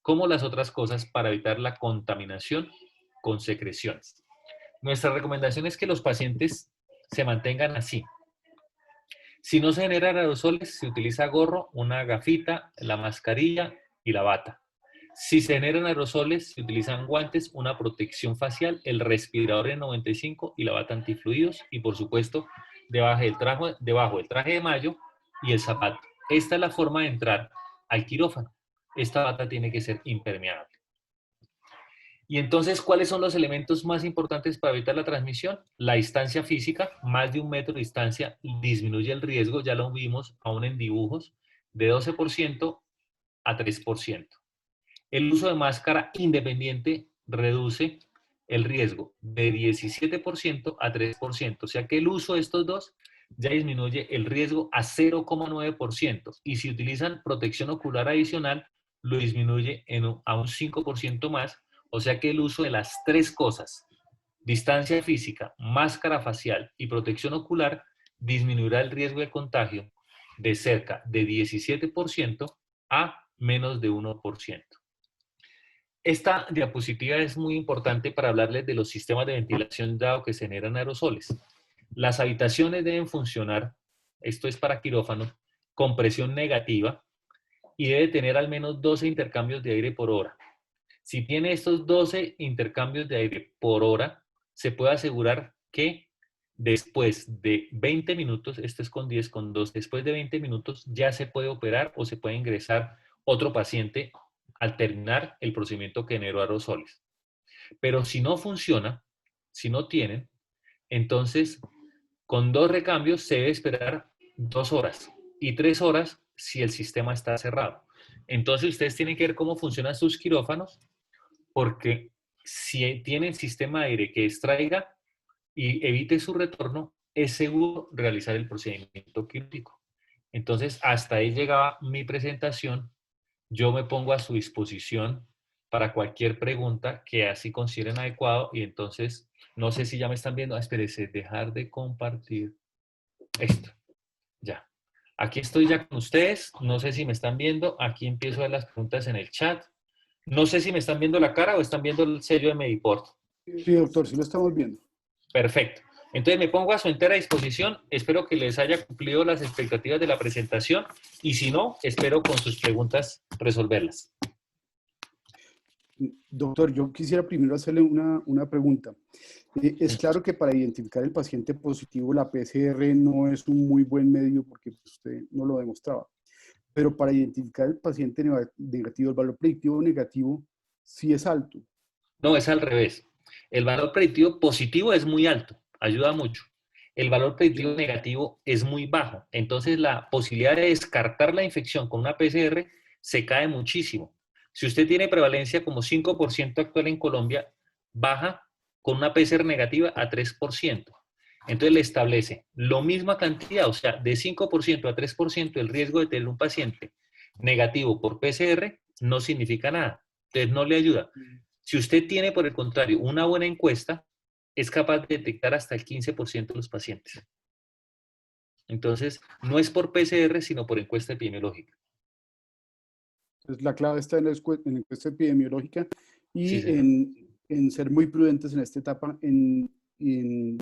como las otras cosas para evitar la contaminación con secreciones. Nuestra recomendación es que los pacientes se mantengan así. Si no se generan aerosoles, se utiliza gorro, una gafita, la mascarilla y la bata. Si se generan aerosoles, se utilizan guantes, una protección facial, el respirador N95 y la bata antifluidos y, por supuesto, debajo del traje de mayo y el zapato. Esta es la forma de entrar al quirófano. Esta bata tiene que ser impermeable. Y entonces, ¿cuáles son los elementos más importantes para evitar la transmisión? La distancia física, más de 1 metro de distancia, disminuye el riesgo, ya lo vimos aún en dibujos, de 12% a 3%. El uso de máscara independiente reduce el riesgo de 17% a 3%, o sea que el uso de estos dos ya disminuye el riesgo a 0,9%, y si utilizan protección ocular adicional, lo disminuye a un 5% más, o sea que el uso de las tres cosas, distancia física, máscara facial y protección ocular, disminuirá el riesgo de contagio de cerca de 17% a menos de 1%. Esta diapositiva es muy importante para hablarles de los sistemas de ventilación dado que se generan aerosoles. Las habitaciones deben funcionar, esto es para quirófano, con presión negativa y debe tener al menos 12 intercambios de aire por hora. Si tiene estos 12 intercambios de aire por hora, se puede asegurar que después de 20 minutos, esto es con 10, con 2, después de 20 minutos ya se puede operar o se puede ingresar otro paciente al terminar el procedimiento que generó aerosoles. Pero si no funciona, si no tienen, entonces con 2 recambios se debe esperar 2 horas y 3 horas si el sistema está cerrado. Entonces ustedes tienen que ver cómo funcionan sus quirófanos, porque si tienen sistema de aire que extraiga y evite su retorno, es seguro realizar el procedimiento quirúrgico. Entonces, hasta ahí llegaba mi presentación. Yo me pongo a su disposición para cualquier pregunta que así consideren adecuado. Y entonces, no sé si ya me están viendo. Espérese, dejar de compartir esto. Ya. Aquí estoy ya con ustedes. No sé si me están viendo. Aquí empiezo a ver las preguntas en el chat. No sé si me están viendo la cara o están viendo el sello de Mediport. Sí, doctor, sí lo estamos viendo. Perfecto. Entonces me pongo a su entera disposición. Espero que les haya cumplido las expectativas de la presentación y si no, espero con sus preguntas resolverlas. Doctor, yo quisiera primero hacerle una pregunta. Es claro que para identificar el paciente positivo la PCR no es un muy buen medio porque usted no lo demostraba. Pero para identificar el paciente negativo, el valor predictivo negativo sí es alto. No, es al revés. El valor predictivo positivo es muy alto, ayuda mucho. El valor predictivo negativo es muy bajo. Entonces la posibilidad de descartar la infección con una PCR se cae muchísimo. Si usted tiene prevalencia como 5% actual en Colombia, baja con una PCR negativa a 3%. Entonces le establece la misma cantidad, o sea, de 5% a 3% el riesgo de tener un paciente negativo por PCR no significa nada. Entonces no le ayuda. Si usted tiene, por el contrario, una buena encuesta, es capaz de detectar hasta el 15% de los pacientes. Entonces, no es por PCR, sino por encuesta epidemiológica. Entonces, la clave está en la encuesta epidemiológica Sí, y señor. en ser muy prudentes en esta etapa, en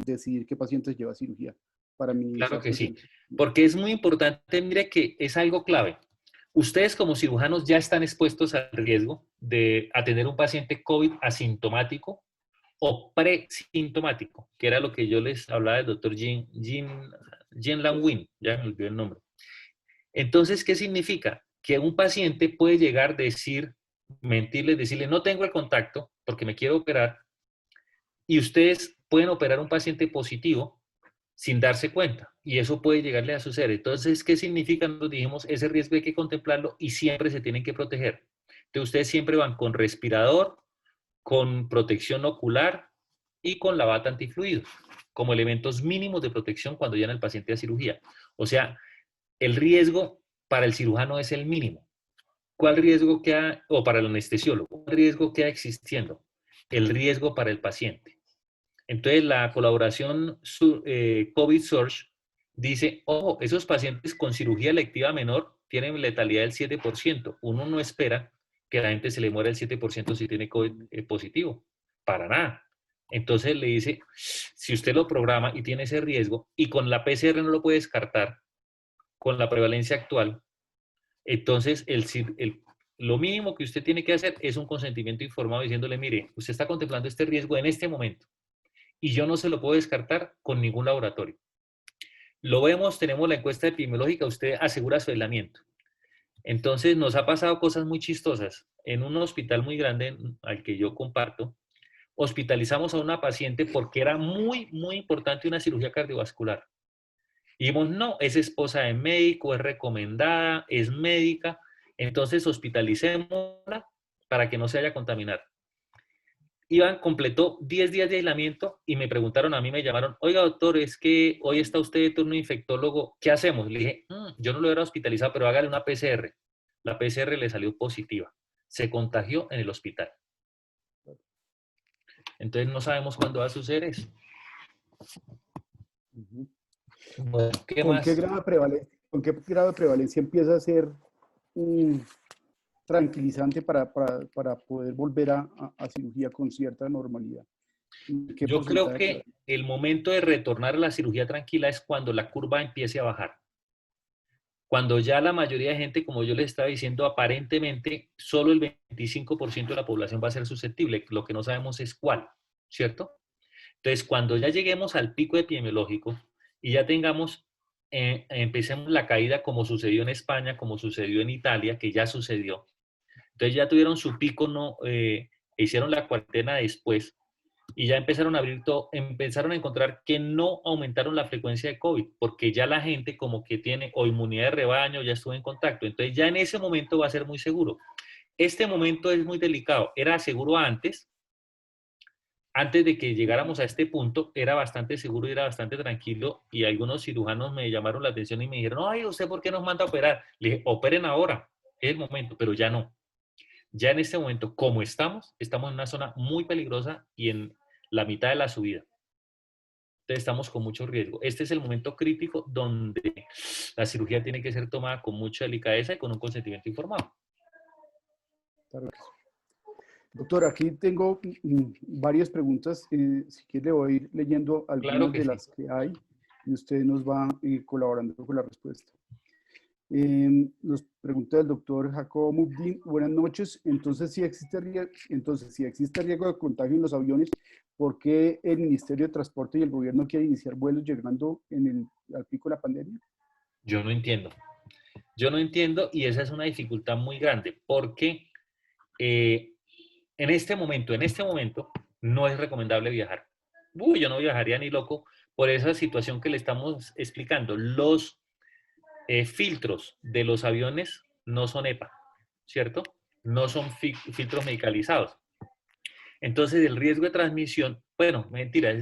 decidir qué pacientes lleva a cirugía para Claro minimizar que pues, sí. Porque es muy importante, mire que es algo clave. Ustedes como cirujanos ya están expuestos al riesgo de atender un paciente COVID asintomático o presintomático, que era lo que yo les hablaba del doctor Jean Langwin, ya me olvidé el nombre. Entonces, ¿qué significa? Que un paciente puede llegar a decir, mentirles, decirle, no tengo el contacto porque me quiero operar, y ustedes pueden operar a un paciente positivo sin darse cuenta, y eso puede llegarle a suceder. Entonces, ¿qué significa? Nos dijimos, ese riesgo hay que contemplarlo y siempre se tienen que proteger. Entonces, ustedes siempre van con respirador, con protección ocular y con la bata antifluidos, como elementos mínimos de protección cuando llegan el paciente a cirugía. O sea, el riesgo para el cirujano es el mínimo. ¿Cuál riesgo queda, o para el anestesiólogo, cuál riesgo queda existiendo? El riesgo para el paciente. Entonces, la colaboración COVID Surge dice, ojo, esos pacientes con cirugía electiva menor tienen letalidad del 7%. Uno no espera que a la gente se le muera el 7% si tiene COVID positivo. Para nada. Entonces le dice, si usted lo programa y tiene ese riesgo, y con la PCR no lo puede descartar, con la prevalencia actual, entonces lo mínimo que usted tiene que hacer es un consentimiento informado diciéndole, mire, usted está contemplando este riesgo en este momento y yo no se lo puedo descartar con ningún laboratorio. Lo vemos, tenemos la encuesta epidemiológica, usted asegura su aislamiento. Entonces nos ha pasado cosas muy chistosas. En un hospital muy grande al que yo comparto, hospitalizamos a una paciente porque era muy importante una cirugía cardiovascular. Y dijimos, no, es esposa de médico, es recomendada, es médica, entonces hospitalicémosla para que no se haya contaminado. Iván completó 10 días de aislamiento y me preguntaron, a mí me llamaron, oiga doctor, es que hoy está usted de turno infectólogo, ¿qué hacemos? Le dije, yo no lo hubiera hospitalizado, pero hágale una PCR. La PCR le salió positiva, se contagió en el hospital. Entonces no sabemos cuándo va a suceder eso. Bueno, ¿qué ¿Con qué más? grado de prevalencia empieza a ser tranquilizante para poder volver a cirugía con cierta normalidad? ¿Qué Yo creo porcentaje? que el momento de retornar a la cirugía tranquila es cuando la curva empiece a bajar. Cuando ya la mayoría de gente, como yo les estaba diciendo, aparentemente solo el 25% de la población va a ser susceptible, lo que no sabemos es cuál, ¿cierto? Entonces, cuando ya lleguemos al pico epidemiológico y ya tengamos, empecemos la caída como sucedió en España, como sucedió en Italia, que ya sucedió. Entonces ya tuvieron su pico, no, hicieron la cuarentena después. Y ya empezaron a abrir todo, empezaron a encontrar que no aumentaron la frecuencia de COVID, porque ya la gente como que tiene o inmunidad de rebaño, ya estuvo en contacto. Entonces ya en ese momento va a ser muy seguro. Este momento es muy delicado. Era seguro antes de que llegáramos a este punto, era bastante seguro y era bastante tranquilo. Y algunos cirujanos me llamaron la atención y me dijeron, ay, ¿usted por qué nos manda a operar? Le dije, operen ahora, es el momento, pero ya no. Ya en este momento, como estamos en una zona muy peligrosa y en la mitad de la subida. Entonces estamos con mucho riesgo. Este es el momento crítico donde la cirugía tiene que ser tomada con mucha delicadeza y con un consentimiento informado. Claro que sí. Doctor, aquí tengo varias preguntas. Si quiere, le voy a ir leyendo Claro algunas que de sí. las que hay y usted nos va colaborando con la respuesta. Nos pregunta el doctor Jacobo Mubdin, buenas noches. Entonces, si existe riesgo de contagio en los aviones, ¿por qué el Ministerio de Transporte y el gobierno quiere iniciar vuelos llegando al pico de la pandemia? Yo no entiendo. Yo no entiendo y esa es una dificultad muy grande porque eh, en este momento, no es recomendable viajar. Yo no viajaría ni loco por esa situación que le estamos explicando. Los filtros de los aviones no son EPA, ¿cierto? No son filtros medicalizados. Entonces, el riesgo de transmisión, bueno, mentira,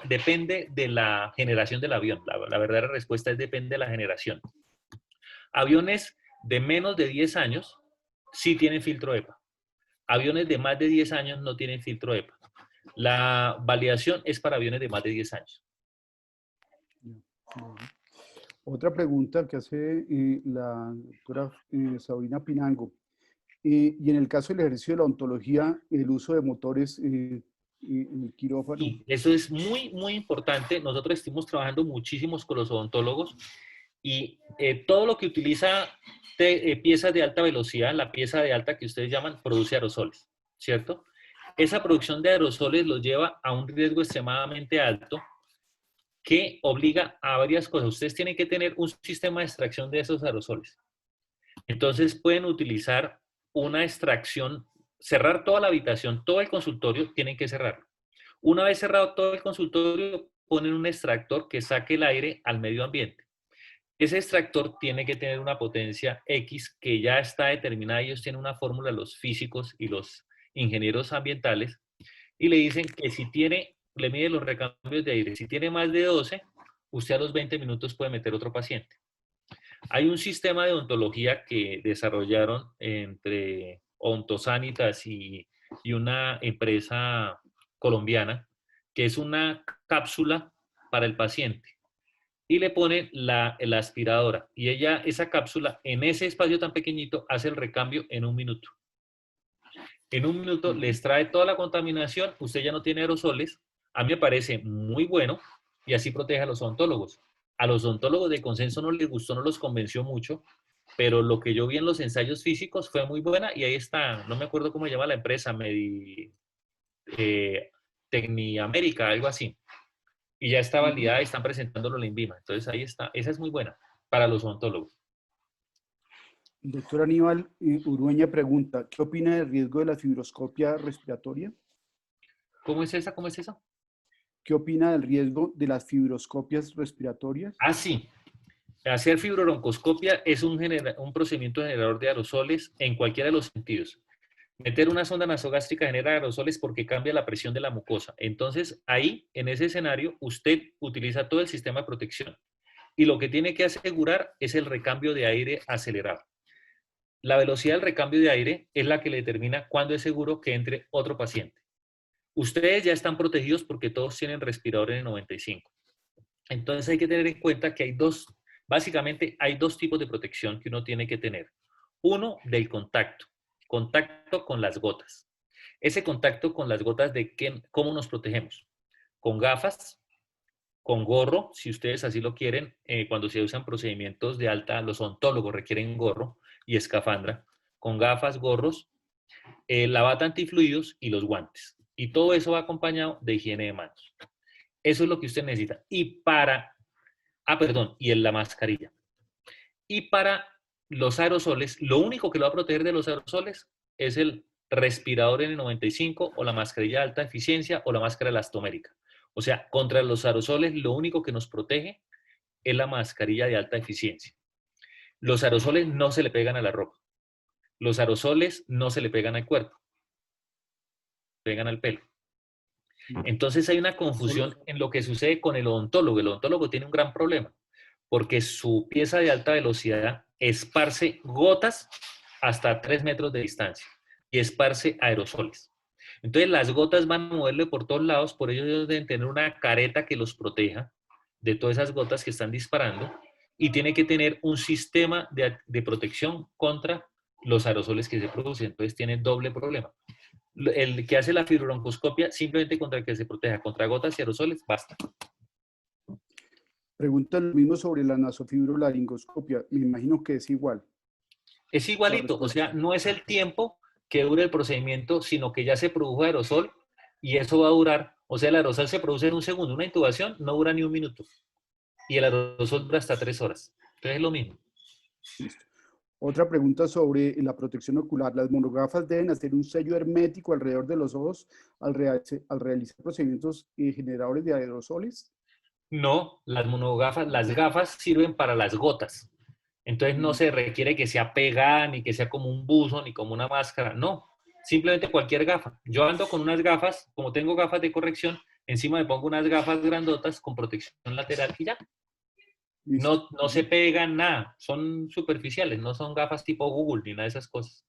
depende de la generación del avión. La verdadera respuesta es depende de la generación. Aviones de menos de 10 años sí tienen filtro EPA. Aviones de más de 10 años no tienen filtro EPA. La validación es para aviones de más de 10 años. Otra pregunta que hace la doctora Sabrina Pinango. Y en el caso del ejercicio de la ontología, el uso de motores en el quirófano. Sí, eso es muy, muy importante. Nosotros estuvimos trabajando muchísimos con los odontólogos y todo lo que utiliza piezas de alta velocidad, la pieza de alta que ustedes llaman, produce aerosoles, ¿cierto? Esa producción de aerosoles los lleva a un riesgo extremadamente alto que obliga a varias cosas. Ustedes tienen que tener un sistema de extracción de esos aerosoles. Entonces pueden utilizar una extracción, cerrar toda la habitación, todo el consultorio, tienen que cerrarlo. Una vez cerrado todo el consultorio, ponen un extractor que saque el aire al medio ambiente. Ese extractor tiene que tener una potencia X que ya está determinada. Ellos tienen una fórmula, los físicos y los ingenieros ambientales, y le dicen que si tiene, le mide los recambios de aire. Si tiene más de 12, usted a los 20 minutos puede meter otro paciente. Hay un sistema de odontología que desarrollaron entre Ontosanitas y una empresa colombiana, que es una cápsula para el paciente. Y le ponen la aspiradora. Y esa cápsula, en ese espacio tan pequeñito, hace el recambio en un minuto. En un minuto le extrae toda la contaminación, usted ya no tiene aerosoles. A mí me parece muy bueno y así protege a los odontólogos. A los odontólogos de consenso no les gustó, no los convenció mucho, pero lo que yo vi en los ensayos físicos fue muy buena y ahí está, no me acuerdo cómo se llama la empresa, Tecniamérica, algo así. Y ya está validada y están presentándolo en la INVIMA. Entonces ahí está, esa es muy buena para los odontólogos. El doctor Aníbal Urueña pregunta, ¿qué opina del riesgo de la fibroscopia respiratoria? ¿Cómo es esa? ¿Cómo es esa? ¿Qué opina del riesgo de las fibroscopias respiratorias? Ah, sí. Hacer fibrobroncoscopia es un procedimiento generador de aerosoles en cualquiera de los sentidos. Meter una sonda nasogástrica genera aerosoles porque cambia la presión de la mucosa. Entonces, ahí, en ese escenario, usted utiliza todo el sistema de protección. Y lo que tiene que asegurar es el recambio de aire acelerado. La velocidad del recambio de aire es la que le determina cuándo es seguro que entre otro paciente. Ustedes ya están protegidos porque todos tienen respirador N95. Entonces hay que tener en cuenta que básicamente hay dos tipos de protección que uno tiene que tener. Uno, del contacto con las gotas. Ese contacto con las gotas ¿cómo nos protegemos? Con gafas, con gorro, si ustedes así lo quieren, cuando se usan procedimientos de alta, los odontólogos requieren gorro y escafandra, con gafas, gorros, la bata antifluidos y los guantes. Y todo eso va acompañado de higiene de manos. Eso es lo que usted necesita. Y en la mascarilla. Y para los aerosoles, lo único que lo va a proteger de los aerosoles es el respirador N95 o la mascarilla de alta eficiencia o la máscara elastomérica. O sea, contra los aerosoles lo único que nos protege es la mascarilla de alta eficiencia. Los aerosoles no se le pegan a la ropa. Los aerosoles no se le pegan al cuerpo, pegan al pelo. Entonces hay una confusión en lo que sucede con el odontólogo. El odontólogo tiene un gran problema porque su pieza de alta velocidad esparce gotas hasta 3 metros de distancia y esparce aerosoles. Entonces las gotas van a moverle por todos lados, por ello ellos deben tener una careta que los proteja de todas esas gotas que están disparando y tiene que tener un sistema de protección contra los aerosoles que se producen. Entonces tiene doble problema. El que hace la fibrobroncoscopia, simplemente contra el que se proteja contra gotas y aerosoles, basta. Pregunta lo mismo sobre la nasofibrolaringoscopia. Me imagino que es igual. Es igualito, o sea, no es el tiempo que dure el procedimiento, sino que ya se produjo aerosol y eso va a durar, o sea, el aerosol se produce en un segundo, una intubación no dura ni un minuto y el aerosol dura hasta 3 horas. Entonces es lo mismo. Listo. Otra pregunta sobre la protección ocular. ¿Las monogafas deben hacer un sello hermético alrededor de los ojos al realizar procedimientos generadores de aerosoles? No, las gafas sirven para las gotas. Entonces no se requiere que sea pegada, ni que sea como un buzo, ni como una máscara. No, simplemente cualquier gafa. Yo ando con unas gafas, como tengo gafas de corrección, encima me pongo unas gafas grandotas con protección lateral y ya. No, no se pegan nada, son superficiales, no son gafas tipo Google ni nada de esas cosas.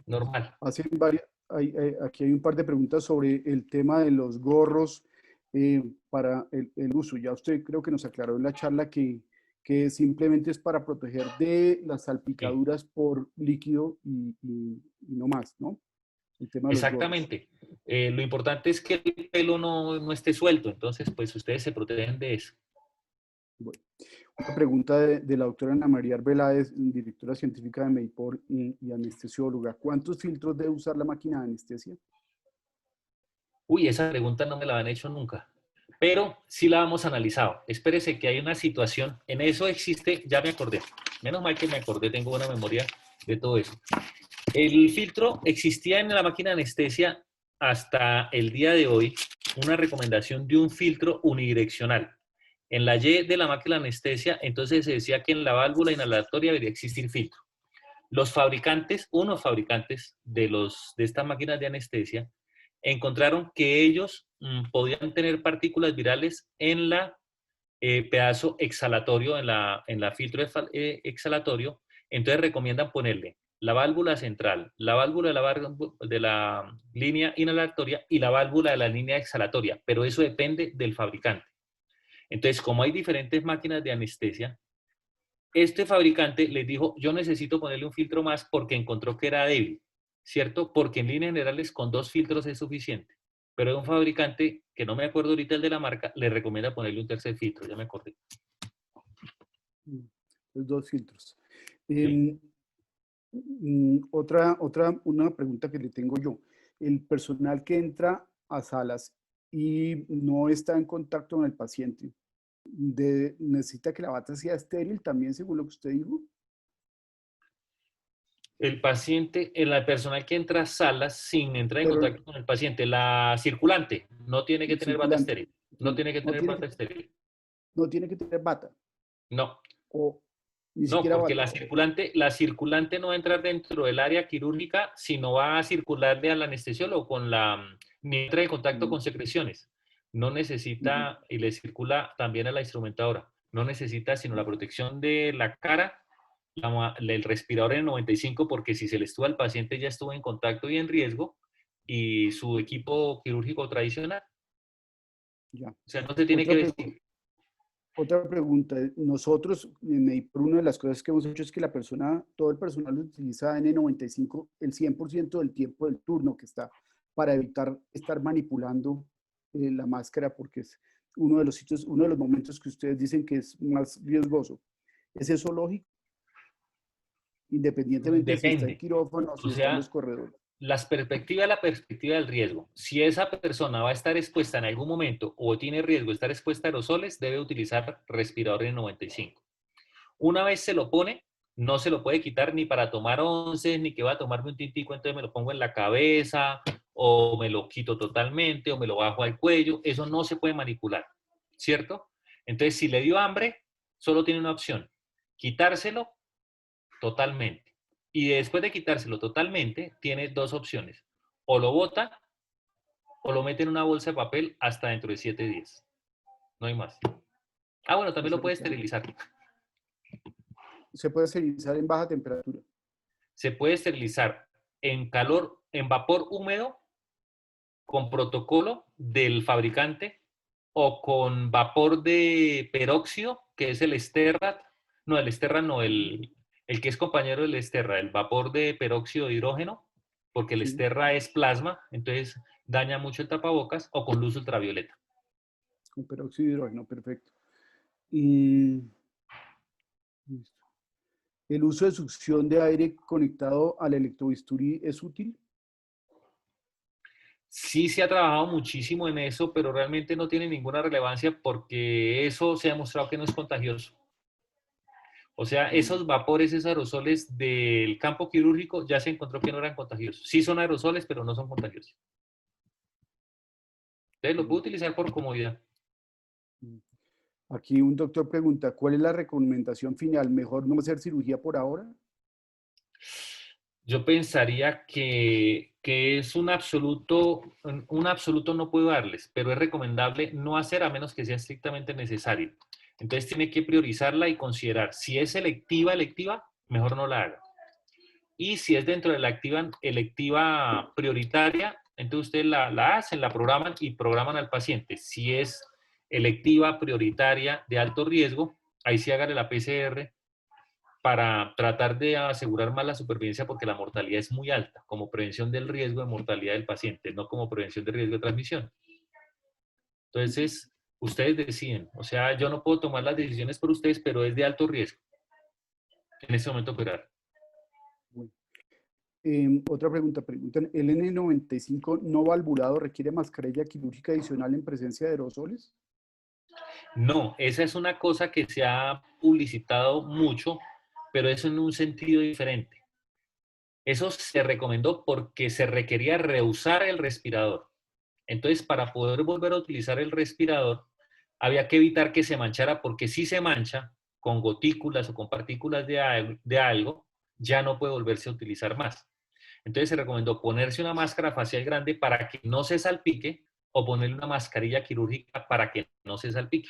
Normal. Aquí hay un par de preguntas sobre el tema de los gorros para el uso. Ya usted creo que nos aclaró en la charla que simplemente es para proteger de las salpicaduras por líquido y no más, ¿no? El tema de los gorros. Exactamente. Lo importante es que el pelo no esté suelto, entonces pues ustedes se protegen de eso. Bueno, una pregunta de la doctora Ana María Arbeláez, directora científica de Medipor y anestesióloga. ¿Cuántos filtros debe usar la máquina de anestesia? Uy, esa pregunta no me la han hecho nunca, pero sí la hemos analizado. Espérese que hay una situación, en eso existe, ya me acordé. Menos mal que me acordé, tengo buena memoria de todo eso. El filtro existía en la máquina de anestesia hasta el día de hoy, una recomendación de un filtro unidireccional. En la Y de la máquina de anestesia, entonces se decía que en la válvula inhalatoria debería existir filtro. Los fabricantes, unos fabricantes de estas máquinas de anestesia, encontraron que ellos podían tener partículas virales en la pedazo exhalatorio, en la filtro exhalatorio, entonces recomiendan ponerle la válvula central, la válvula de la línea inhalatoria y la válvula de la línea exhalatoria, pero eso depende del fabricante. Entonces, como hay diferentes máquinas de anestesia, este fabricante les dijo, yo necesito ponerle un filtro más porque encontró que era débil, ¿cierto? Porque en líneas generales con 2 filtros es suficiente. Pero hay un fabricante, que no me acuerdo ahorita el de la marca, le recomienda ponerle un tercer filtro, ya me acordé. Los 2 filtros. Sí. Una pregunta que le tengo yo. El personal que entra a salas y no está en contacto con el paciente, ¿necesita que la bata sea estéril también, según lo que usted dijo? El paciente, el personal que entra a salas sin entrar en Pero contacto con el paciente, la circulante, no tiene que tener bata circulante, estéril. No sí, tiene que tener bata estéril. no tiene que tener bata No. o ni No, siquiera porque bata. la circulante no va a entrar dentro del área quirúrgica, sino va a circularle al anestesiólogo ni entra en contacto con secreciones. No necesita, y le circula también a la instrumentadora, no necesita sino la protección de la cara, el respirador en 95, porque si se le estuvo al paciente ya estuvo en contacto y en riesgo, y su equipo quirúrgico tradicional. Ya. O sea, no se tiene que vestir. Otra pregunta. Nosotros, en Medipro, una de las cosas que hemos hecho es que todo el personal utiliza N95 el 100% del tiempo del turno que está, para evitar estar manipulando la máscara, porque es uno de los sitios, uno de los momentos que ustedes dicen que es más riesgoso. ¿Es eso lógico? Independientemente si está en Depende. quirófano o O si está en los sea, corredores. la perspectiva del riesgo. Si esa persona va a estar expuesta en algún momento o tiene riesgo de estar expuesta a aerosoles, debe utilizar respirador N95. Una vez se lo pone, no se lo puede quitar ni para tomar onces, ni que va a tomarme un tintico, entonces me lo pongo en la cabeza, o me lo quito totalmente, o me lo bajo al cuello. Eso no se puede manipular, ¿cierto? Entonces, si le dio hambre, solo tiene una opción: quitárselo totalmente. Y después de quitárselo totalmente, tiene dos opciones: o lo bota o lo mete en una bolsa de papel hasta dentro de 7 días. No hay más. Ah, bueno, O también lo sea puede que esterilizar. se puede esterilizar en baja temperatura. Se puede esterilizar en calor, en vapor húmedo, con protocolo del fabricante, o con vapor de peróxido, que es el Sterrat. No, el Sterrat no, el que es compañero del Sterra, el vapor de peróxido de hidrógeno, porque el Sí, Sterra es plasma, entonces daña mucho el tapabocas, o con luz ultravioleta. con peróxido de hidrógeno, perfecto. Y listo. ¿El uso de succión de aire conectado al electrobisturí es útil? Sí se ha trabajado muchísimo en eso, pero realmente no tiene ninguna relevancia porque eso se ha demostrado que no es contagioso. O sea, Mm, esos vapores, esos aerosoles del campo quirúrgico ya se encontró que no eran contagiosos. Sí son aerosoles, pero no son contagiosos. Entonces lo puedo mm, utilizar por comodidad. mm. Aquí un doctor pregunta, ¿cuál es la recomendación final? ¿Mejor no hacer cirugía por ahora? Yo pensaría que es un absoluto no puedo darles, pero es recomendable no hacer a menos que sea estrictamente necesario. Entonces tiene que priorizarla y considerar si es electiva, mejor no la haga. Y si es dentro de la electiva prioritaria, entonces ustedes la hacen, la programan y programan al paciente. Si es electiva prioritaria de alto riesgo, ahí sí hágale la PCR para tratar de asegurar más la supervivencia, porque la mortalidad es muy alta, como prevención del riesgo de mortalidad del paciente, no como prevención de riesgo de transmisión. Ujú. Entonces, ustedes deciden. O sea, yo no puedo tomar las decisiones por ustedes, pero es de alto riesgo en este momento operar. Bueno. Otra pregunta, preguntan, ¿el N95 no valvulado requiere mascarilla quirúrgica adicional en presencia de aerosoles? No, esa es una cosa que se ha publicitado mucho, pero eso en un sentido diferente. Eso se recomendó porque se requería reusar el respirador. Entonces, para poder volver a utilizar el respirador, había que evitar que se manchara, porque si se mancha con gotículas o con partículas de algo, ya no puede volverse a utilizar más. Entonces se recomendó ponerse una máscara facial grande para que no se salpique, o ponerle una mascarilla quirúrgica para que no se salpique.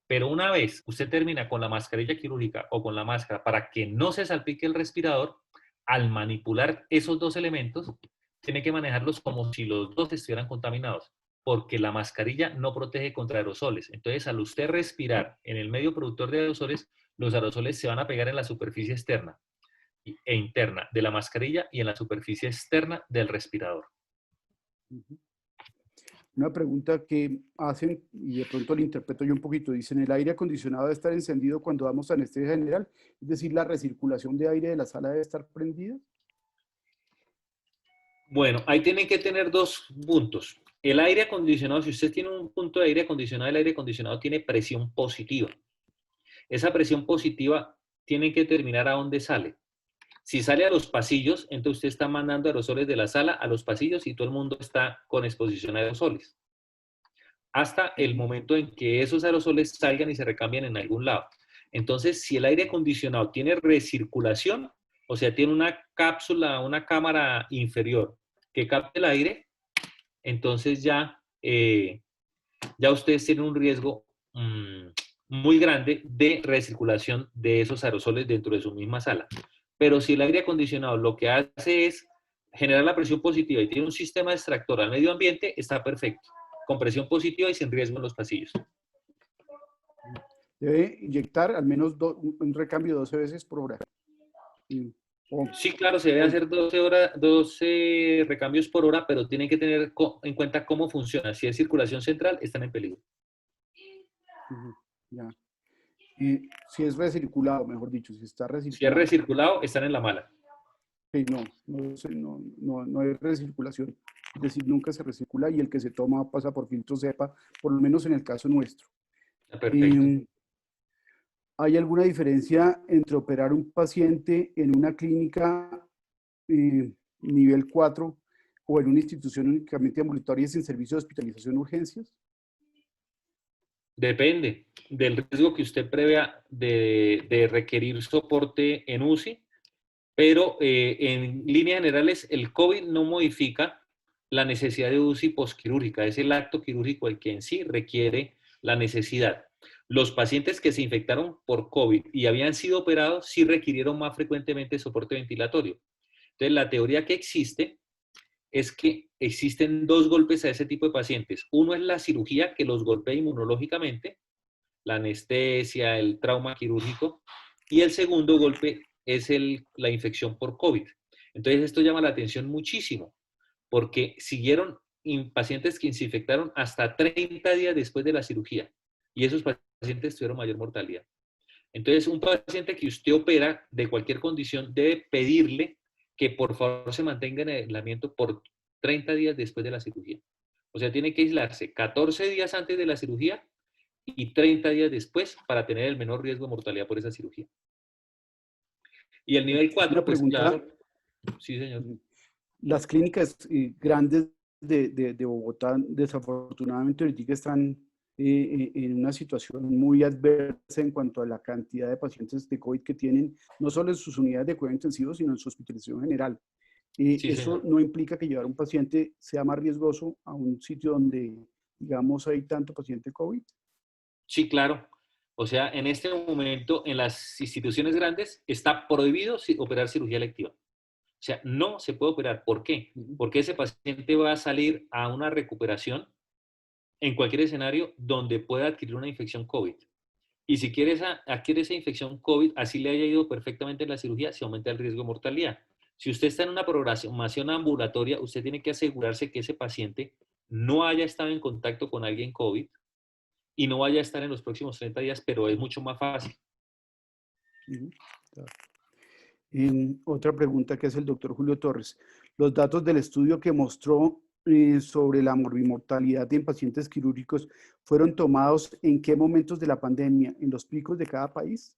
Pero una vez usted termina con la mascarilla quirúrgica o con la máscara para que no se salpique el respirador, al manipular esos dos elementos, tiene que manejarlos como si los dos estuvieran contaminados, porque la mascarilla no protege contra aerosoles. Entonces, al usted respirar en el medio productor de aerosoles, los aerosoles se van a pegar en la superficie externa e interna de la mascarilla y en la superficie externa del respirador. Ujú. Una pregunta que hacen, y de pronto la interpreto yo un poquito, dicen, ¿el aire acondicionado debe estar encendido cuando damos anestesia general? Es decir, ¿la recirculación de aire de la sala debe estar prendida? Bueno, ahí tienen que tener dos puntos. El aire acondicionado, si usted tiene un punto de aire acondicionado, el aire acondicionado tiene presión positiva. Esa presión positiva tiene que determinar a dónde sale. Si sale a los pasillos, entonces usted está mandando aerosoles de la sala a los pasillos y todo el mundo está con exposición a aerosoles, hasta el Ujú. momento en que esos aerosoles salgan y se recambien en algún lado. Entonces, si el aire acondicionado tiene recirculación, o sea, tiene una cápsula, una cámara inferior que capte el aire, entonces ya ustedes tienen un riesgo muy grande de recirculación de esos aerosoles dentro de su misma sala. Pero si el aire acondicionado lo que hace es generar la presión positiva y tiene un sistema extractor al medio ambiente, está perfecto, con presión positiva y sin riesgo en los pasillos. Debe inyectar al menos un recambio 12 veces por hora. Mm. O, Sí, claro, se debe o- hacer 12 recambios por hora, pero tienen que tener en cuenta cómo funciona. Si es circulación central, están en peligro. ujú, ya. Y si es recirculado, mejor dicho, si está Si es recirculado. recirculado, están en la mala. Sí, no hay recirculación. Es decir, nunca se recircula y el que se toma pasa por filtro cepa, por lo menos en el caso nuestro. Perfecto. Em, ¿hay alguna diferencia entre operar un paciente en una clínica nivel 4 o en una institución únicamente ambulatoria sin servicio de hospitalización o urgencias? Depende del riesgo que usted prevea de requerir soporte en UCI, pero en líneas generales el COVID no modifica la necesidad de UCI posquirúrgica, es el acto quirúrgico el que en sí requiere la necesidad. Los pacientes que se infectaron por COVID y habían sido operados sí requirieron más frecuentemente soporte ventilatorio. Entonces, la teoría que existe es que existen dos golpes a ese tipo de pacientes. Uno es la cirugía que los golpea inmunológicamente, la anestesia, el trauma quirúrgico, y el segundo golpe es la infección por COVID. Entonces, esto llama la atención muchísimo, porque siguieron pacientes que se infectaron hasta 30 días después de la cirugía, y esos pacientes tuvieron mayor mortalidad. Entonces, un paciente que usted opera de cualquier condición debe pedirle que por favor se mantenga en el aislamiento por 30 días después de la cirugía. O sea, tiene que aislarse 14 días antes de la cirugía y 30 días después para tener el menor riesgo de mortalidad por esa cirugía. Y el nivel 4, Una pues pregunta. claro, sí señor. Las clínicas grandes de Bogotá, desafortunadamente, ahorita están en una situación muy adversa en cuanto a la cantidad de pacientes de COVID que tienen, no solo en sus unidades de cuidado intensivo, sino en su hospitalización general. Sí Eso señor. no implica que llevar a un paciente sea más riesgoso a un sitio donde, digamos, hay tanto paciente COVID. Sí, claro. O sea, en este momento en las instituciones grandes está prohibido operar cirugía electiva. O sea, no se puede operar. ¿Por qué? Porque ese paciente va a salir a una recuperación en cualquier escenario donde pueda adquirir una infección COVID. Y si adquiere esa infección COVID, así le haya ido perfectamente en la cirugía, se aumenta el riesgo de mortalidad. Si usted está en una programación ambulatoria, usted tiene que asegurarse que ese paciente no haya estado en contacto con alguien COVID y no vaya a estar en los próximos 30 días, pero es mucho más fácil. Claro. Otra pregunta que hace el doctor Julio Torres. Los datos del estudio que mostró sobre la morbimortalidad en pacientes quirúrgicos fueron tomados en qué momentos de la pandemia, en los picos de cada país.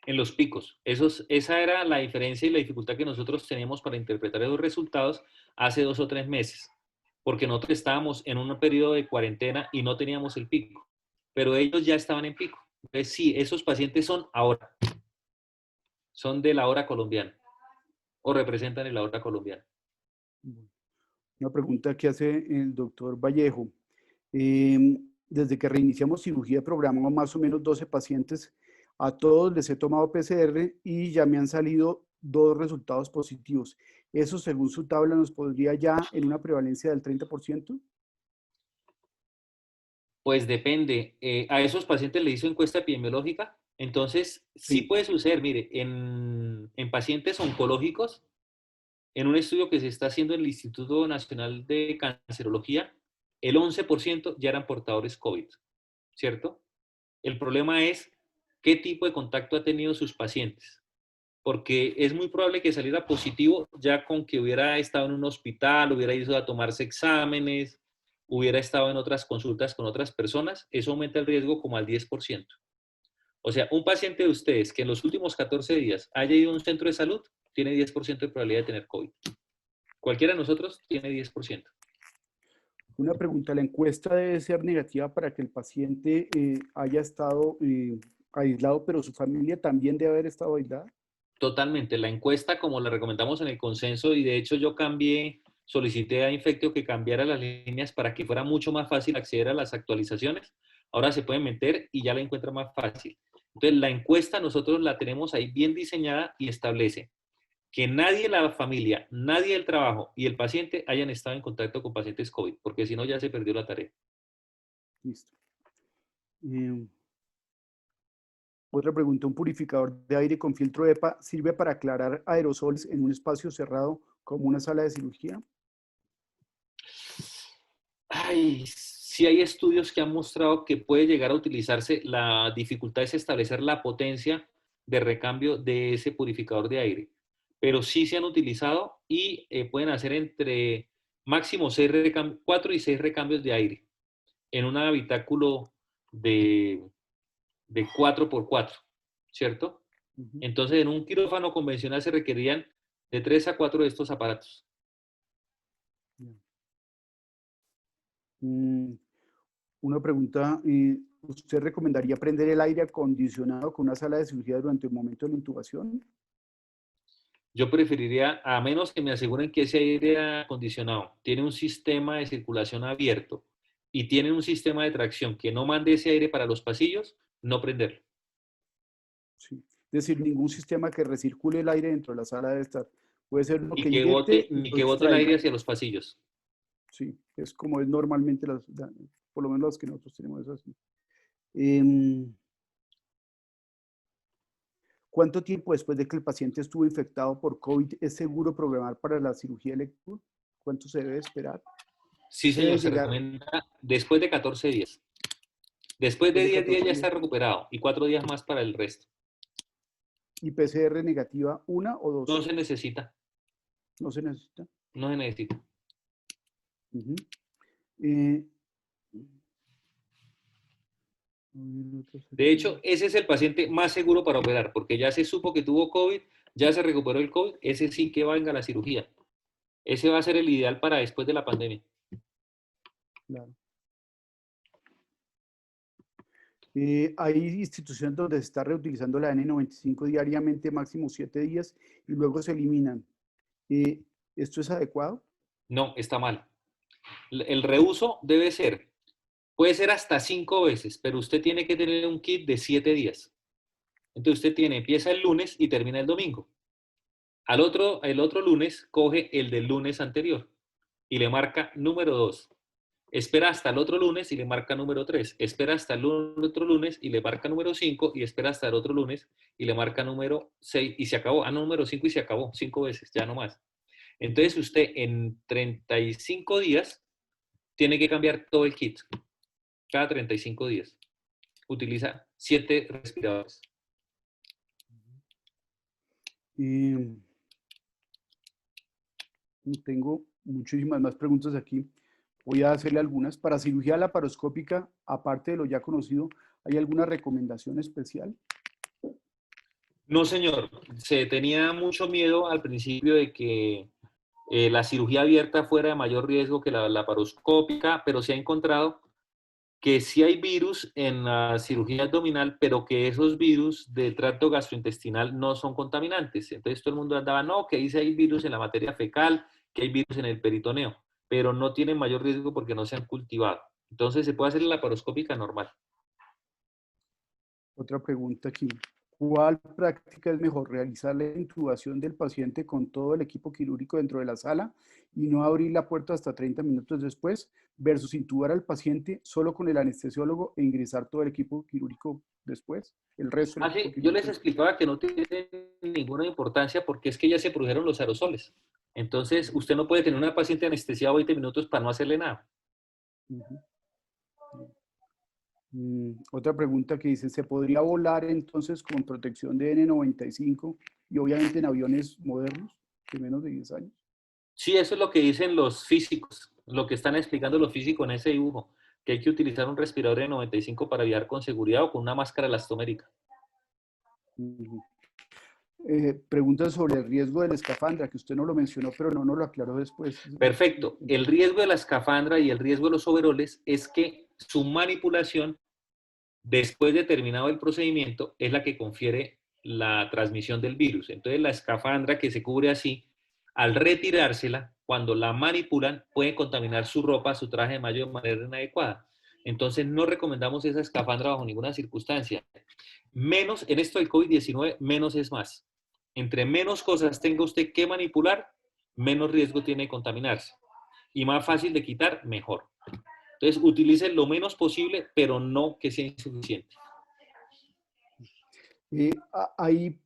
En los picos. Esa era la diferencia y la dificultad que nosotros teníamos para interpretar esos resultados hace 2 o 3 meses, porque nosotros estábamos en un periodo de cuarentena y no teníamos el pico, pero ellos ya estaban en pico. Entonces, sí, esos pacientes son ahora, son de la hora colombiana o representan el hora colombiana. Una pregunta que hace el doctor Vallejo. Desde que reiniciamos cirugía, programamos más o menos 12 pacientes. A todos les he tomado PCR y ya me han salido 2 resultados positivos. ¿Eso, según su tabla, nos podría ya en una prevalencia del 30%? Pues depende. A esos pacientes le hizo encuesta epidemiológica, entonces sí Sí. puede suceder. Mire, en pacientes oncológicos, en un estudio que se está haciendo en el Instituto Nacional de Cancerología, el 11% ya eran portadores COVID, ¿cierto? El problema es qué tipo de contacto ha tenido sus pacientes, porque es muy probable que saliera positivo ya con que hubiera estado en un hospital, hubiera ido a tomarse exámenes, hubiera estado en otras consultas con otras personas, eso aumenta el riesgo como al 10%. O sea, un paciente de ustedes que en los últimos 14 días haya ido a un centro de salud, tiene 10% de probabilidad de tener COVID. Cualquiera de nosotros tiene 10%. Una pregunta, ¿la encuesta debe ser negativa para que el paciente haya estado aislado, pero su familia también debe haber estado aislada? Totalmente. La encuesta, como la recomendamos en el consenso, y de hecho yo solicité a Infectio que cambiara las líneas para que fuera mucho más fácil acceder a las actualizaciones. Ahora se pueden meter y ya la encuentra más fácil. Entonces, la encuesta nosotros la tenemos ahí bien diseñada y establece que nadie de la familia, nadie del trabajo y el paciente hayan estado en contacto con pacientes COVID, porque si no ya se perdió la tarea. Listo. Otra pregunta, ¿un purificador de aire con filtro EPA sirve para aclarar aerosoles en un espacio cerrado como una sala de cirugía? Ay, sí hay estudios que han mostrado que puede llegar a utilizarse. La dificultad es establecer la potencia de recambio de ese purificador de aire, pero sí se han utilizado y pueden hacer entre máximo 4 y 6 recambios de aire en un habitáculo de 4 por 4. ¿cierto? Ujú. Entonces, en un quirófano convencional se requerirían de 3 a 4 de estos aparatos. Ya. Mm, una pregunta, ¿usted recomendaría prender el aire acondicionado con una sala de cirugía durante el momento de la intubación? Yo preferiría, a menos que me aseguren que ese aire acondicionado tiene un sistema de circulación abierto y tiene un sistema de tracción que no mande ese aire para los pasillos, no prenderlo. Sí. Es decir, ningún sistema que recircule el aire dentro de la sala debe estar. Puede ser lo Y que que inyecte bote, y ni lo que bote el aire extraiga. hacia los pasillos. Sí, es como es normalmente por lo menos las que nosotros tenemos es así. Em, ¿Cuánto tiempo después de que el paciente estuvo infectado por COVID es seguro programar para la cirugía electiva? ¿Cuánto se debe esperar? Sí, Se debe señor, se llegar recomienda después de 14 días. Después de después de 10 días 14 ya días. está recuperado y 4 días más para el resto. ¿Y PCR negativa, una o No dos? se necesita, No se necesita. no se necesita. Ujú. Eh, a ver, otra De sería- hecho, ese es el paciente más seguro para operar, porque ya se supo que tuvo COVID, ya se recuperó el COVID, ese sí que valga la cirugía. Ese va a ser el ideal para después de la pandemia. claro. Hay instituciones donde se está reutilizando la N95 diariamente, máximo 7 días, y luego se eliminan. Eh, ¿Esto es adecuado? No, está mal. El reuso debe ser, puede ser hasta 5 veces, pero usted tiene que tener un kit de 7 días. Entonces usted empieza el lunes y termina el domingo. El otro lunes coge el del lunes anterior y le marca número 2. Espera hasta el otro lunes y le marca número 3. Espera hasta el otro lunes y le marca número 5 y espera hasta el otro lunes y le marca número 6 y se acabó. Número 5 y se acabó. 5 veces, ya no más. Ujú. Entonces usted en 35 días tiene que cambiar todo el kit. Cada 35 días. Utiliza 7 respiradores. Eh, Tengo muchísimas más preguntas aquí. Voy a hacerle algunas. Para cirugía laparoscópica, aparte de lo ya conocido, ¿hay alguna recomendación especial? No, señor. Se tenía mucho miedo al principio de que la cirugía abierta fuera de mayor riesgo que la laparoscópica, pero se ha encontrado que sí hay virus en la cirugía abdominal, pero que esos virus del tracto gastrointestinal no son contaminantes. Entonces todo el mundo andaba, no, que dice hay virus en la materia fecal, que hay virus en el peritoneo, pero no tienen mayor riesgo porque no se han cultivado. Entonces se puede hacer la laparoscópica normal. Otra pregunta aquí. ¿Cuál práctica es mejor? ¿Realizar la intubación del paciente con todo el equipo quirúrgico dentro de la sala y no abrir la puerta hasta 30 minutos después versus intubar al paciente solo con el anestesiólogo e ingresar todo el equipo quirúrgico después? El resto del equipo Así, yo les quirúrgico después. explicaba que no tiene ninguna importancia porque es que ya se produjeron los aerosoles. Entonces, usted no puede tener una paciente anestesiada 20 minutos para no hacerle nada. Ujú. Otra pregunta que dice, ¿se podría volar entonces con protección de N95 y obviamente en aviones modernos de menos de 10 años? Sí, eso es lo que dicen los físicos, lo que están explicando los físicos en ese dibujo, que hay que utilizar un respirador de 95 para viajar con seguridad o con una máscara elastomérica. Ujú. Preguntas sobre el riesgo de la escafandra, que usted no lo mencionó, pero no nos lo aclaró después. Perfecto. El riesgo de la escafandra y el riesgo de los overoles es que su manipulación, después de terminado el procedimiento, es la que confiere la transmisión del virus. Entonces, la escafandra que se cubre así, al retirársela, cuando la manipulan, puede contaminar su ropa, su traje de baño de manera inadecuada. Entonces, no recomendamos esa escafandra bajo ninguna circunstancia. Menos, en esto del COVID-19, menos es más. Entre menos cosas tenga usted que manipular, menos riesgo tiene de contaminarse. Y más fácil de quitar, mejor. Entonces, utilice lo menos posible, pero no que sea insuficiente. Hay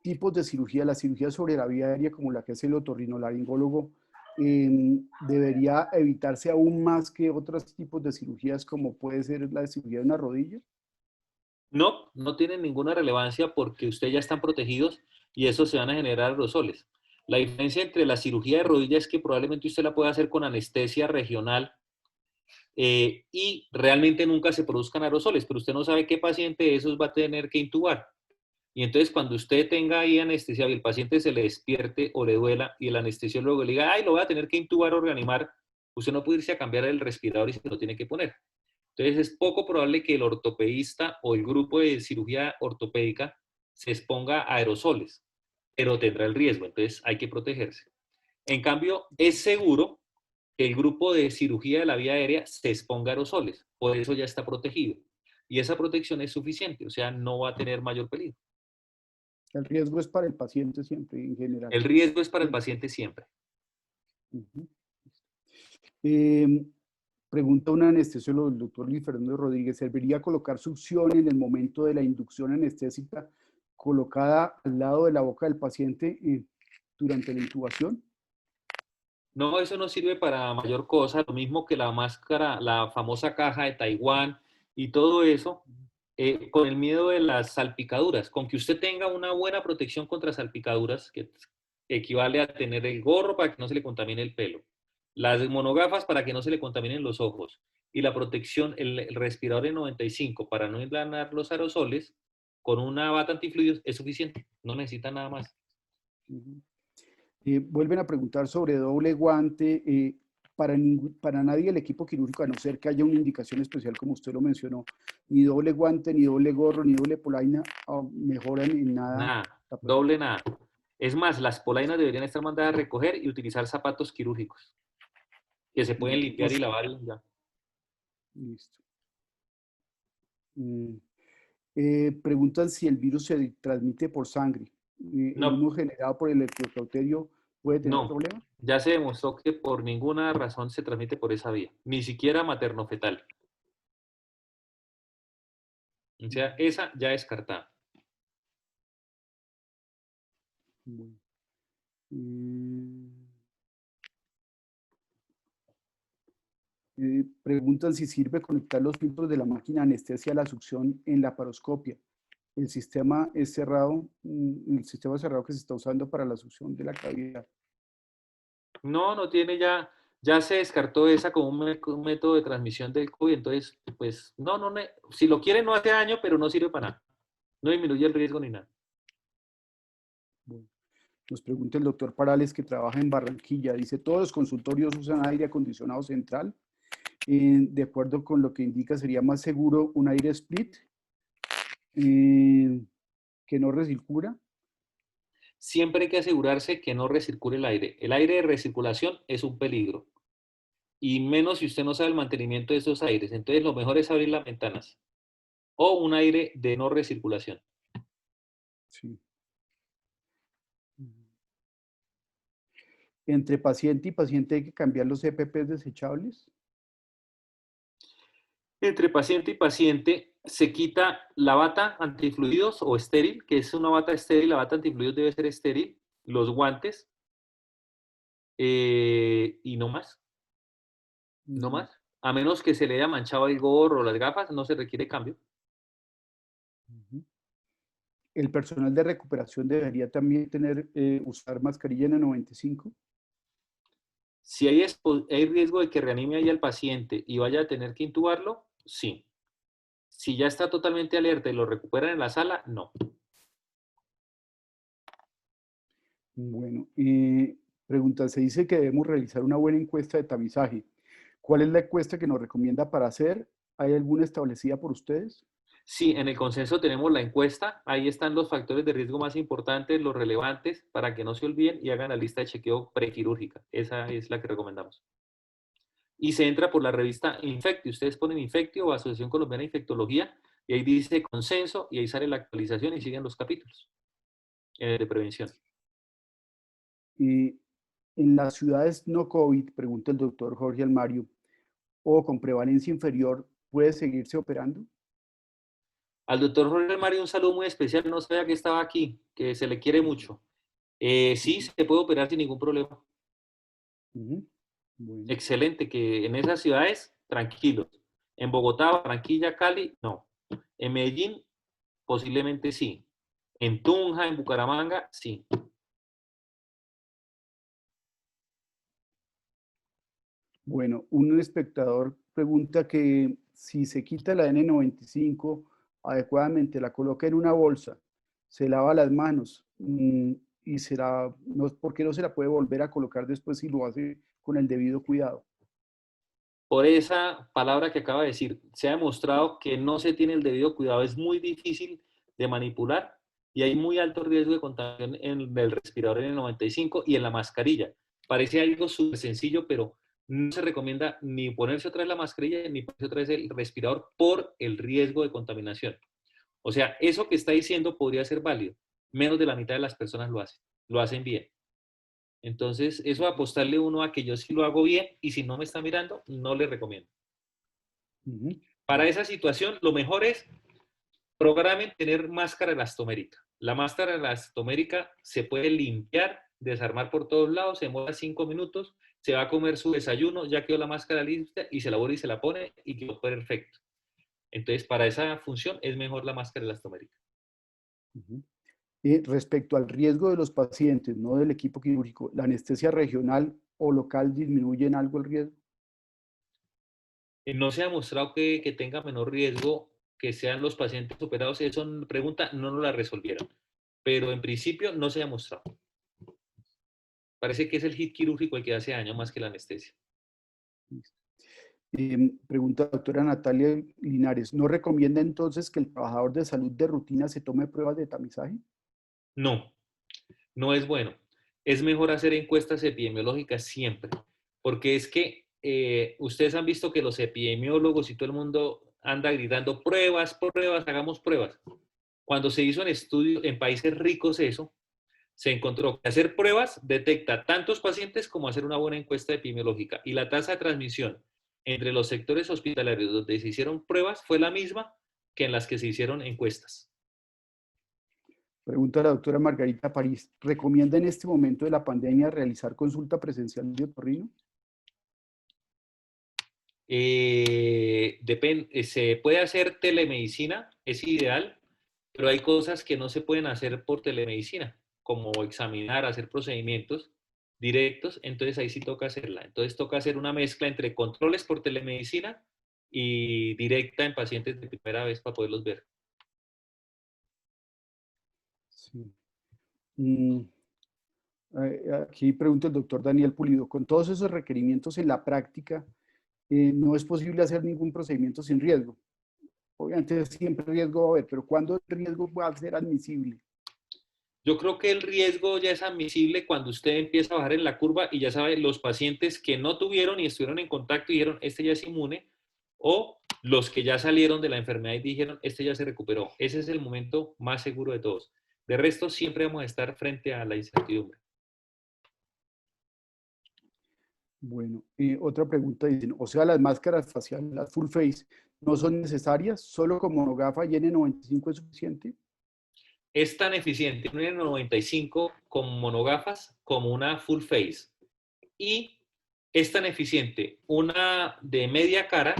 tipos de cirugía, la cirugía sobre la vía aérea, como la que hace el otorrinolaringólogo, debería evitarse aún más que otros tipos de cirugías, como puede ser la cirugía de una rodilla. No, no tienen ninguna relevancia porque ustedes ya están protegidos y eso se van a generar aerosoles. La diferencia entre la cirugía de rodilla es que probablemente usted la pueda hacer con anestesia regional y realmente nunca se produzcan aerosoles, pero usted no sabe qué paciente de esos va a tener que intubar. Y entonces cuando usted tenga ahí anestesia y el paciente se le despierte o le duela y el anestesiólogo le diga, ay, lo voy a tener que intubar o reanimar, usted no puede irse a cambiar el respirador y se lo tiene que poner. Entonces es poco probable que el ortopedista o el grupo de cirugía ortopédica se exponga a aerosoles, pero tendrá el riesgo, entonces hay que protegerse. En cambio, es seguro que el grupo de cirugía de la vía aérea se exponga a aerosoles, por eso ya está protegido. Y esa protección es suficiente, o sea, no va a tener mayor peligro. El riesgo es para el paciente siempre, en general. El riesgo es para el Bien. paciente siempre. Ujú. Eh, Pregunta un anestesiólogo, el doctor Luis Fernando Rodríguez, ¿serviría colocar succión en el momento de la inducción anestésica colocada al lado de la boca del paciente durante la intubación? No, eso no sirve para mayor cosa, lo mismo que la máscara, la famosa caja de Taiwán y todo eso, con el miedo de las salpicaduras. Con que usted tenga una buena protección contra salpicaduras, que equivale a tener el gorro para que no se le contamine el pelo, las monogafas para que no se le contaminen los ojos y la protección, el respirador N95 para no engranar los aerosoles, con una bata antifluidos es suficiente, no necesita nada más. Ujú. Vuelven a preguntar sobre doble guante. Para nadie el equipo quirúrgico, a no ser que haya una indicación especial, como usted lo mencionó, ni doble guante, ni doble gorro, ni doble polaina mejoran en nada Nada, la doble protección. nada. Es más, las polainas deberían estar mandadas a recoger y utilizar zapatos quirúrgicos, que se pueden Listo. limpiar y lavar y ya. Listo. Mm. Preguntan si el virus se transmite por sangre. El No, humo generado por el electrocauterio puede tener no. problemas. Ya se demostró que por ninguna razón se transmite por esa vía, ni siquiera materno-fetal. O sea, esa ya descartada. Bueno. Mm. Preguntan si sirve conectar los filtros de la máquina de anestesia a la succión en la paroscopia. El sistema es cerrado, el sistema cerrado que se está usando para la succión de la cavidad. No, no tiene ya, ya se descartó esa como un método de transmisión del COVID, entonces, pues, no, no, si lo quieren no hace daño, pero no sirve para nada. No disminuye el riesgo ni nada. Bueno. Nos pregunta el doctor Parales, que trabaja en Barranquilla. Dice, ¿todos los consultorios usan aire acondicionado central? De acuerdo con lo que indica, sería más seguro un aire split que no recircula. Siempre hay que asegurarse que no recircule el aire. El aire de recirculación es un peligro. Y menos si usted no sabe el mantenimiento de esos aires. Entonces lo mejor es abrir las ventanas o un aire de no recirculación. Sí. Entre paciente y paciente hay que cambiar los EPPs desechables. Entre paciente y paciente se quita la bata antifluidos o estéril, que es una bata estéril, la bata antifluidos debe ser estéril, los guantes y no más, no Mm. más. A menos que se le haya manchado el gorro o las gafas, no se requiere cambio. Ujú. El personal de recuperación debería también usar mascarilla N95. Si hay riesgo de que reanime ahí al paciente y vaya a tener que intubarlo, sí. Si ya está totalmente alerta y lo recuperan en la sala, no. Bueno, pregunta, se dice que debemos realizar una buena encuesta de tamizaje. ¿Cuál es la encuesta que nos recomienda para hacer? ¿Hay alguna establecida por ustedes? Sí, en el consenso tenemos la encuesta, ahí están los factores de riesgo más importantes, los relevantes, para que no se olviden y hagan la lista de chequeo prequirúrgica. Esa es la que recomendamos. Y se entra por la revista Infectio. Ustedes ponen Infectio o Asociación Colombiana de Infectología y ahí dice consenso y ahí sale la actualización y siguen los capítulos de prevención. Y en las ciudades no COVID, pregunta el doctor Jorge Almario, o con prevalencia inferior, ¿puede seguirse operando? Al doctor Jorge Mario un saludo muy especial, no sabía que estaba aquí, que se le quiere mucho. Sí, Ujú. se puede operar sin ningún problema. Ujú. Bueno. Excelente, que en esas ciudades, tranquilos. En Bogotá, Barranquilla, Cali, no. En Medellín, posiblemente sí. En Tunja, en Bucaramanga, sí. Bueno, un espectador pregunta que si se quita la N95 adecuadamente, la coloca en una bolsa, se lava las manos y no, ¿por qué no se la puede volver a colocar después si lo hace con el debido cuidado? Por esa palabra que acaba de decir, se ha demostrado que no se tiene el debido cuidado, es muy difícil de manipular y hay muy alto riesgo de contaminación en el respirador N95 y en la mascarilla. Parece algo súper sencillo, pero no se recomienda ni ponerse otra vez la mascarilla ni ponerse otra vez el respirador por el riesgo de contaminación. O sea, eso que está diciendo podría ser válido. Menos de la mitad de las personas lo hacen bien. Entonces, eso de apostarle uno a que yo sí lo hago bien y si no me está mirando, no le recomiendo. Ujú. Para esa situación, lo mejor es programen tener máscara elastomérica. La máscara elastomérica se puede limpiar, desarmar por todos lados, se demora 5 minutos, se va a comer su desayuno, ya quedó la máscara lista y se la vuelve y se la pone y quedó perfecto. Entonces, para esa función es mejor la máscara elastomérica. Ujú. Respecto al riesgo de los pacientes, no del equipo quirúrgico, ¿la anestesia regional o local disminuye en algo el riesgo? No se ha demostrado que tenga menor riesgo que sean los pacientes operados. Esa pregunta no nos la resolvieron, pero en principio no se ha demostrado. Parece que es el hit quirúrgico el que hace daño más que la anestesia. Pregunta doctora Natalia Linares, ¿no recomienda entonces que el trabajador de salud de rutina se tome pruebas de tamizaje? No, no es bueno. Es mejor hacer encuestas epidemiológicas siempre, porque es que ustedes han visto que los epidemiólogos y todo el mundo anda gritando pruebas, pruebas, hagamos pruebas. Cuando se hizo en estudios en países ricos eso, se encontró que hacer pruebas detecta tantos pacientes como hacer una buena encuesta epidemiológica y la tasa de transmisión entre los sectores hospitalarios donde se hicieron pruebas fue la misma que en las que se hicieron encuestas. Pregunta la doctora Margarita París, ¿recomienda en este momento de la pandemia realizar consulta presencial de otorrino? Se puede hacer telemedicina, es ideal, pero hay cosas que no se pueden hacer por telemedicina, como examinar, hacer procedimientos directos, entonces ahí sí toca hacerla. Entonces toca hacer una mezcla entre controles por telemedicina y directa en pacientes de primera vez para poderlos ver. Sí. Mm, Aquí pregunta el doctor Daniel Pulido, con todos esos requerimientos en la práctica, no es posible hacer ningún procedimiento sin riesgo. Obviamente siempre riesgo va a haber, pero ¿cuándo el riesgo va a ser admisible? Yo creo que el riesgo ya es admisible cuando usted empieza a bajar en la curva y ya sabe los pacientes que no tuvieron y estuvieron en contacto y dijeron, este ya es inmune, o los que ya salieron de la enfermedad y dijeron, este ya se recuperó. Ese es el momento más seguro de todos. De resto, siempre vamos a estar frente a la incertidumbre. Bueno, otra pregunta dicen, o sea, las máscaras faciales, las full face, ¿no son necesarias? ¿Solo con monogafa y N95 es suficiente? Es tan eficiente un N95 con monogafas como una full face. Y es tan eficiente una de media cara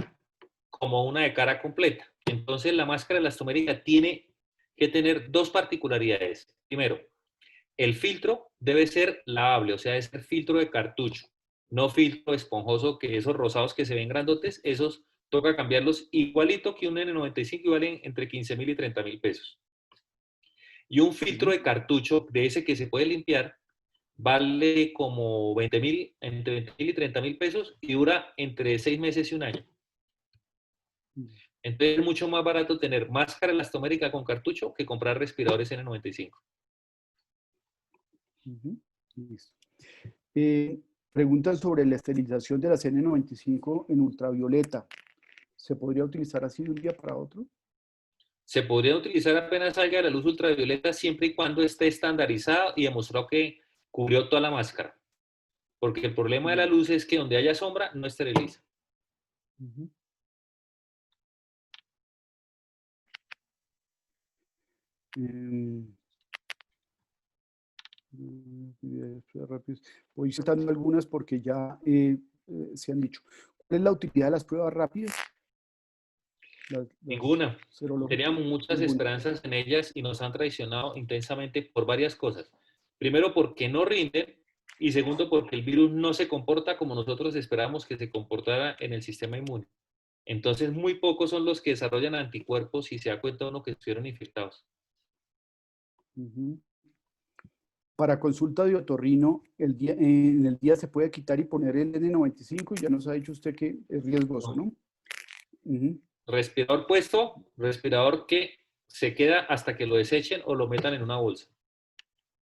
como una de cara completa. Entonces, la máscara elastomérica tiene que tener dos particularidades. Primero, el filtro debe ser lavable, o sea, debe ser filtro de cartucho, no filtro esponjoso, que esos rosados que se ven grandotes, esos toca cambiarlos igualito que un N95 y valen entre 15.000 y 30.000 pesos. Y un filtro Ujú. de cartucho de ese que se puede limpiar vale como 20.000, entre 20.000 y 30.000 pesos y dura entre 6 meses y un año. Entonces es mucho más barato tener máscara elastomérica con cartucho que comprar respiradores N95. Ujú. Listo. Eh, Preguntan sobre la esterilización de la N95 en ultravioleta. ¿Se podría utilizar así de un día para otro? Se podría utilizar apenas salga de la luz ultravioleta siempre y cuando esté estandarizado y demostrado que cubrió toda la máscara. Porque el problema de la Mm, luz es que donde haya sombra no esteriliza. ujú. Em, rápidos. Voy saltando algunas porque ya se han dicho. ¿Cuál es la utilidad de las pruebas rápidas? Las Ninguna. serológicas. Teníamos muchas Ninguna. esperanzas en ellas y nos han traicionado intensamente por varias cosas. Primero, porque no rinden y segundo, porque el virus no se comporta como nosotros esperábamos que se comportara en el sistema inmune. Entonces, muy pocos son los que desarrollan anticuerpos y se da cuenta uno que estuvieron infectados. Ujú. Para consulta de otorrino, en el día se puede quitar y poner el N95 y ya nos ha dicho usted que es riesgoso, No. ¿no? Ujú, Respirador puesto, respirador que se queda hasta que lo desechen o lo metan en una bolsa.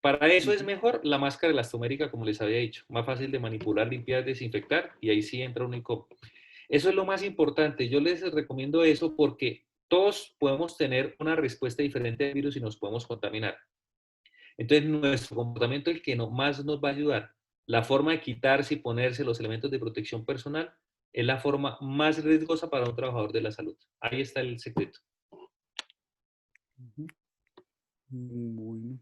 Para eso es ujú, mejor la máscara elastomérica, como les había dicho. Más fácil de manipular, limpiar, desinfectar y ahí sí entra un ICOP. Eso es lo más importante. Yo les recomiendo eso porque todos podemos tener una respuesta diferente al virus y nos podemos contaminar. Entonces, nuestro comportamiento es el que más nos va a ayudar. La forma de quitarse y ponerse los elementos de protección personal es la forma más riesgosa para un trabajador de la salud. Ahí está el secreto. ujú. Bueno.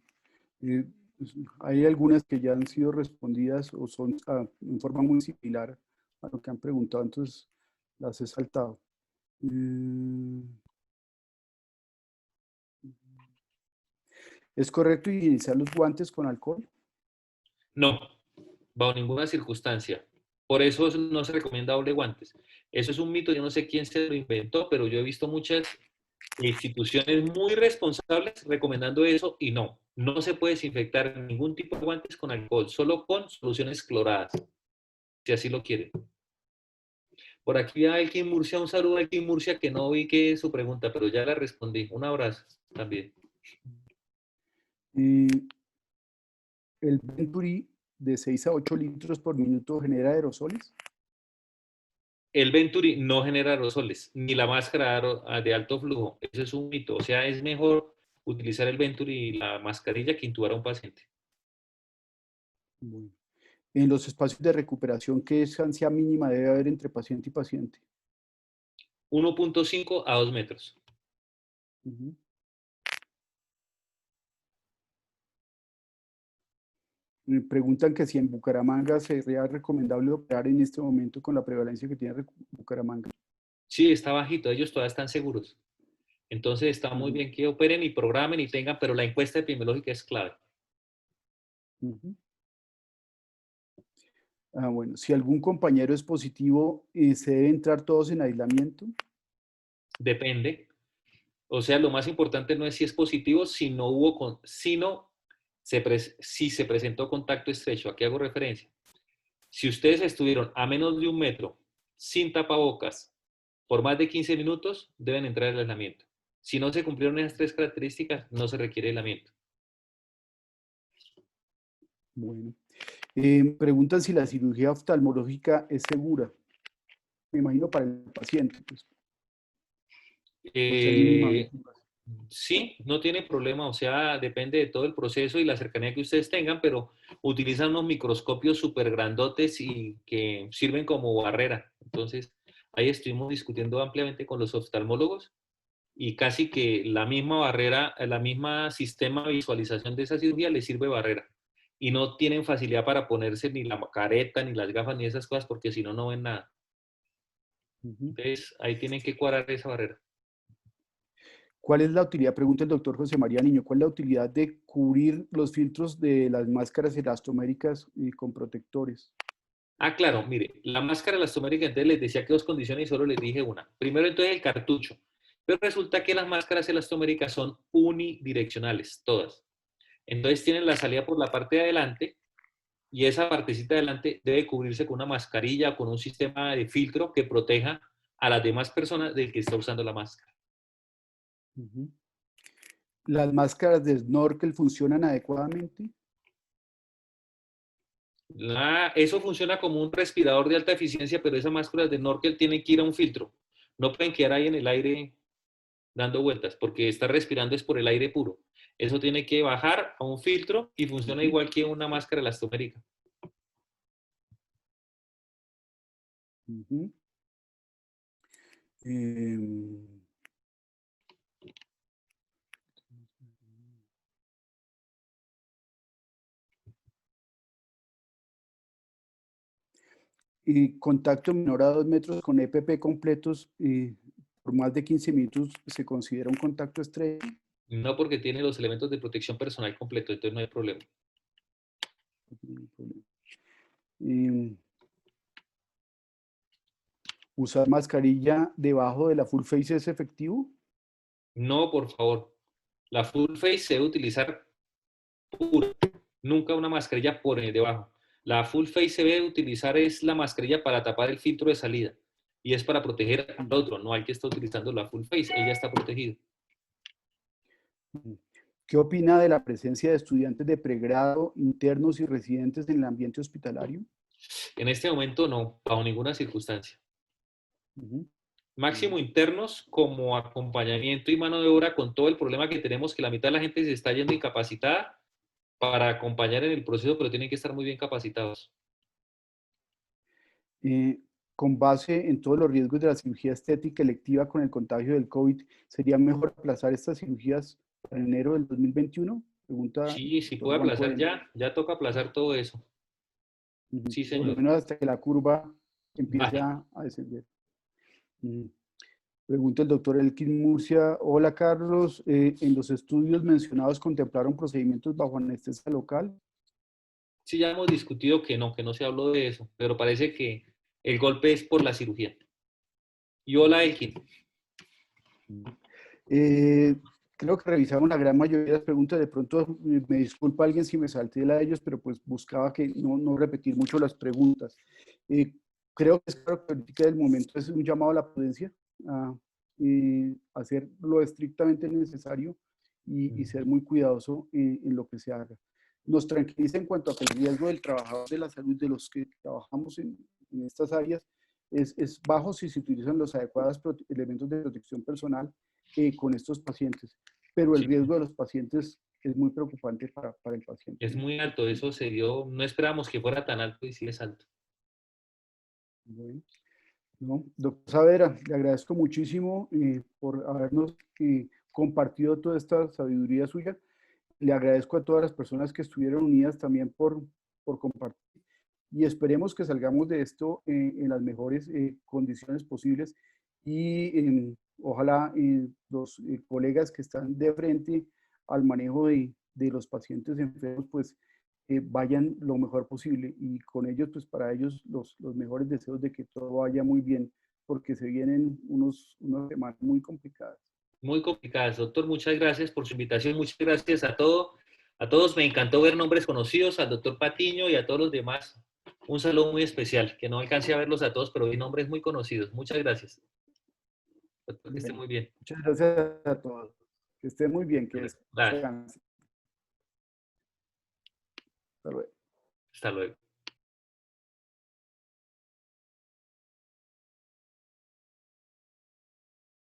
Eh, pues, hay algunas que ya han sido respondidas o son en forma muy similar a lo que han preguntado, entonces las he saltado. Mm, ¿Es correcto higienizar los guantes con alcohol? No, bajo ninguna circunstancia. Por eso no se recomienda doble guantes. Eso es un mito, yo no sé quién se lo inventó, pero yo he visto muchas instituciones muy responsables recomendando eso y no, no se puede desinfectar ningún tipo de guantes con alcohol, solo con soluciones cloradas, si así lo quieren. Por aquí a Elkin Murcia, un saludo a Elkin Murcia que no vi que es su pregunta, pero ya la respondí. Un abrazo también. Eh, ¿El Venturi de 6 a 8 litros por minuto genera aerosoles? El Venturi no genera aerosoles, ni la máscara de alto flujo. Eso es un mito. O sea, es mejor utilizar el Venturi y la mascarilla que intubar a un paciente. Bueno. En los espacios de recuperación, ¿qué distancia mínima debe haber entre paciente y paciente? 1.5 a 2 metros. Ujú. Me preguntan que si en Bucaramanga sería recomendable operar en este momento con la prevalencia que tiene Bucaramanga. Sí, está bajito. Ellos todavía están seguros. Entonces está muy Ujú, bien que operen y programen y tengan, pero la encuesta epidemiológica es clave. ujú. Bueno, si algún compañero es positivo, ¿se debe entrar todos en aislamiento? Depende. O sea, lo más importante no es si es positivo, sino si se presentó contacto estrecho. ¿A qué hago referencia? Si ustedes estuvieron a menos de 1 metro sin tapabocas por más de 15 minutos, deben entrar al aislamiento. Si no se cumplieron esas tres características, no se requiere aislamiento. Bueno. Preguntan si la cirugía oftalmológica es segura. Me imagino para el paciente, pues, por ser Eh, mínimamente invasiva. sí, no tiene problema, o sea, depende de todo el proceso y la cercanía que ustedes tengan, pero utilizan unos microscopios súper grandotes y que sirven como barrera. Entonces, ahí estuvimos discutiendo ampliamente con los oftalmólogos y casi que la misma barrera, la misma sistema de visualización de esa cirugía le sirve barrera. Y no tienen facilidad para ponerse ni la careta, ni las gafas, ni esas cosas, porque si no, no ven nada. Ujú. Entonces, ahí tienen que cuadrar esa barrera. ¿Cuál es la utilidad? Pregunta el doctor José María Niño. ¿Cuál es la utilidad de cubrir los filtros de las máscaras elastoméricas y con protectores? Ah, claro, mire, la máscara elastomérica, entonces les decía que dos condiciones y solo les dije una. Primero, entonces, el cartucho. Pero resulta que las máscaras elastoméricas son unidireccionales, todas. Entonces, tienen la salida por la parte de adelante y esa partecita de adelante debe cubrirse con una mascarilla o con un sistema de filtro que proteja a las demás personas del que está usando la máscara. Ujú. ¿Las máscaras de snorkel funcionan adecuadamente? Eso funciona como un respirador de alta eficiencia, pero esas máscaras de snorkel tienen que ir a un filtro. No pueden quedar ahí en el aire dando vueltas, porque está respirando es por el aire puro. Eso tiene que bajar a un filtro y funciona Ujú, igual que una máscara elastomérica. ujú. Em, y contacto menor a 2 metros con EPP completos por más de 15 minutos se considera un contacto estrecho. No porque tiene los elementos de protección personal completo, entonces no hay problema. Em, ¿Usar mascarilla debajo de la full face es efectivo? No, por favor. La full face se debe utilizar pura, nunca una mascarilla por debajo. La full face se debe utilizar es la mascarilla para tapar el filtro de salida y es para proteger al otro, no hay que estar utilizando la full face, ella está protegida. ¿Qué opina de la presencia de estudiantes de pregrado, internos y residentes en el ambiente hospitalario? En este momento no, bajo ninguna circunstancia. Máximo internos como acompañamiento y mano de obra con todo el problema que tenemos, que la mitad de la gente se está yendo incapacitada para acompañar en el proceso, pero tienen que estar muy bien capacitados. Con base en todos los riesgos de la cirugía estética electiva con el contagio del COVID, ¿sería mejor aplazar estas cirugías para enero del 2021? Pregunta Sí, el sí doctor puede Juan aplazar Cohen. ya toca aplazar todo eso. Sí, Por lo señor. menos hasta que la curva empiece Vale. a descender. Pregunta el doctor Elkin Murcia. Hola, Carlos. ¿En los estudios mencionados contemplaron procedimientos bajo anestesia local? Sí, ya hemos discutido que no se habló de eso, pero parece que el golpe es por la cirugía. Y hola, Elkin. Eh, Creo que revisamos la gran mayoría de las preguntas. De pronto, me disculpa alguien si me salté la de ellos, pero pues buscaba que no repetir mucho las preguntas. Creo que es claro que ahorita del momento es un llamado a la prudencia, a hacer lo estrictamente necesario y ser muy cuidadoso en lo que se haga. Nos tranquiliza en cuanto a que el riesgo del trabajador de la salud, de los que trabajamos en estas áreas, es bajo si se utilizan los adecuados elementos de protección personal con estos pacientes, pero el Sí, riesgo de los pacientes es muy preocupante para el paciente, es ¿no? muy alto, eso se dio, no esperábamos que fuera tan alto y sí es alto. Bueno, no, doctor Savera, le agradezco muchísimo por habernos compartido toda esta sabiduría suya. Le agradezco a todas las personas que estuvieron unidas también por compartir y esperemos que salgamos de esto en las mejores condiciones posibles y ojalá los colegas que están de frente al manejo de los pacientes enfermos pues vayan lo mejor posible y con ellos pues para ellos los mejores deseos de que todo vaya muy bien porque se vienen unas semanas muy complicadas. Muy complicadas. Doctor, muchas gracias por su invitación, muchas gracias a todos. Me encantó ver nombres conocidos, al doctor Patiño y a todos los demás. Un saludo muy especial, que no alcancé a verlos a todos, pero vi nombres muy conocidos. Muchas gracias. Doctor, que esté Bueno, muy bien. muchas gracias a todos. Que estén muy bien, que Dale, descansen. Hasta luego. hasta luego.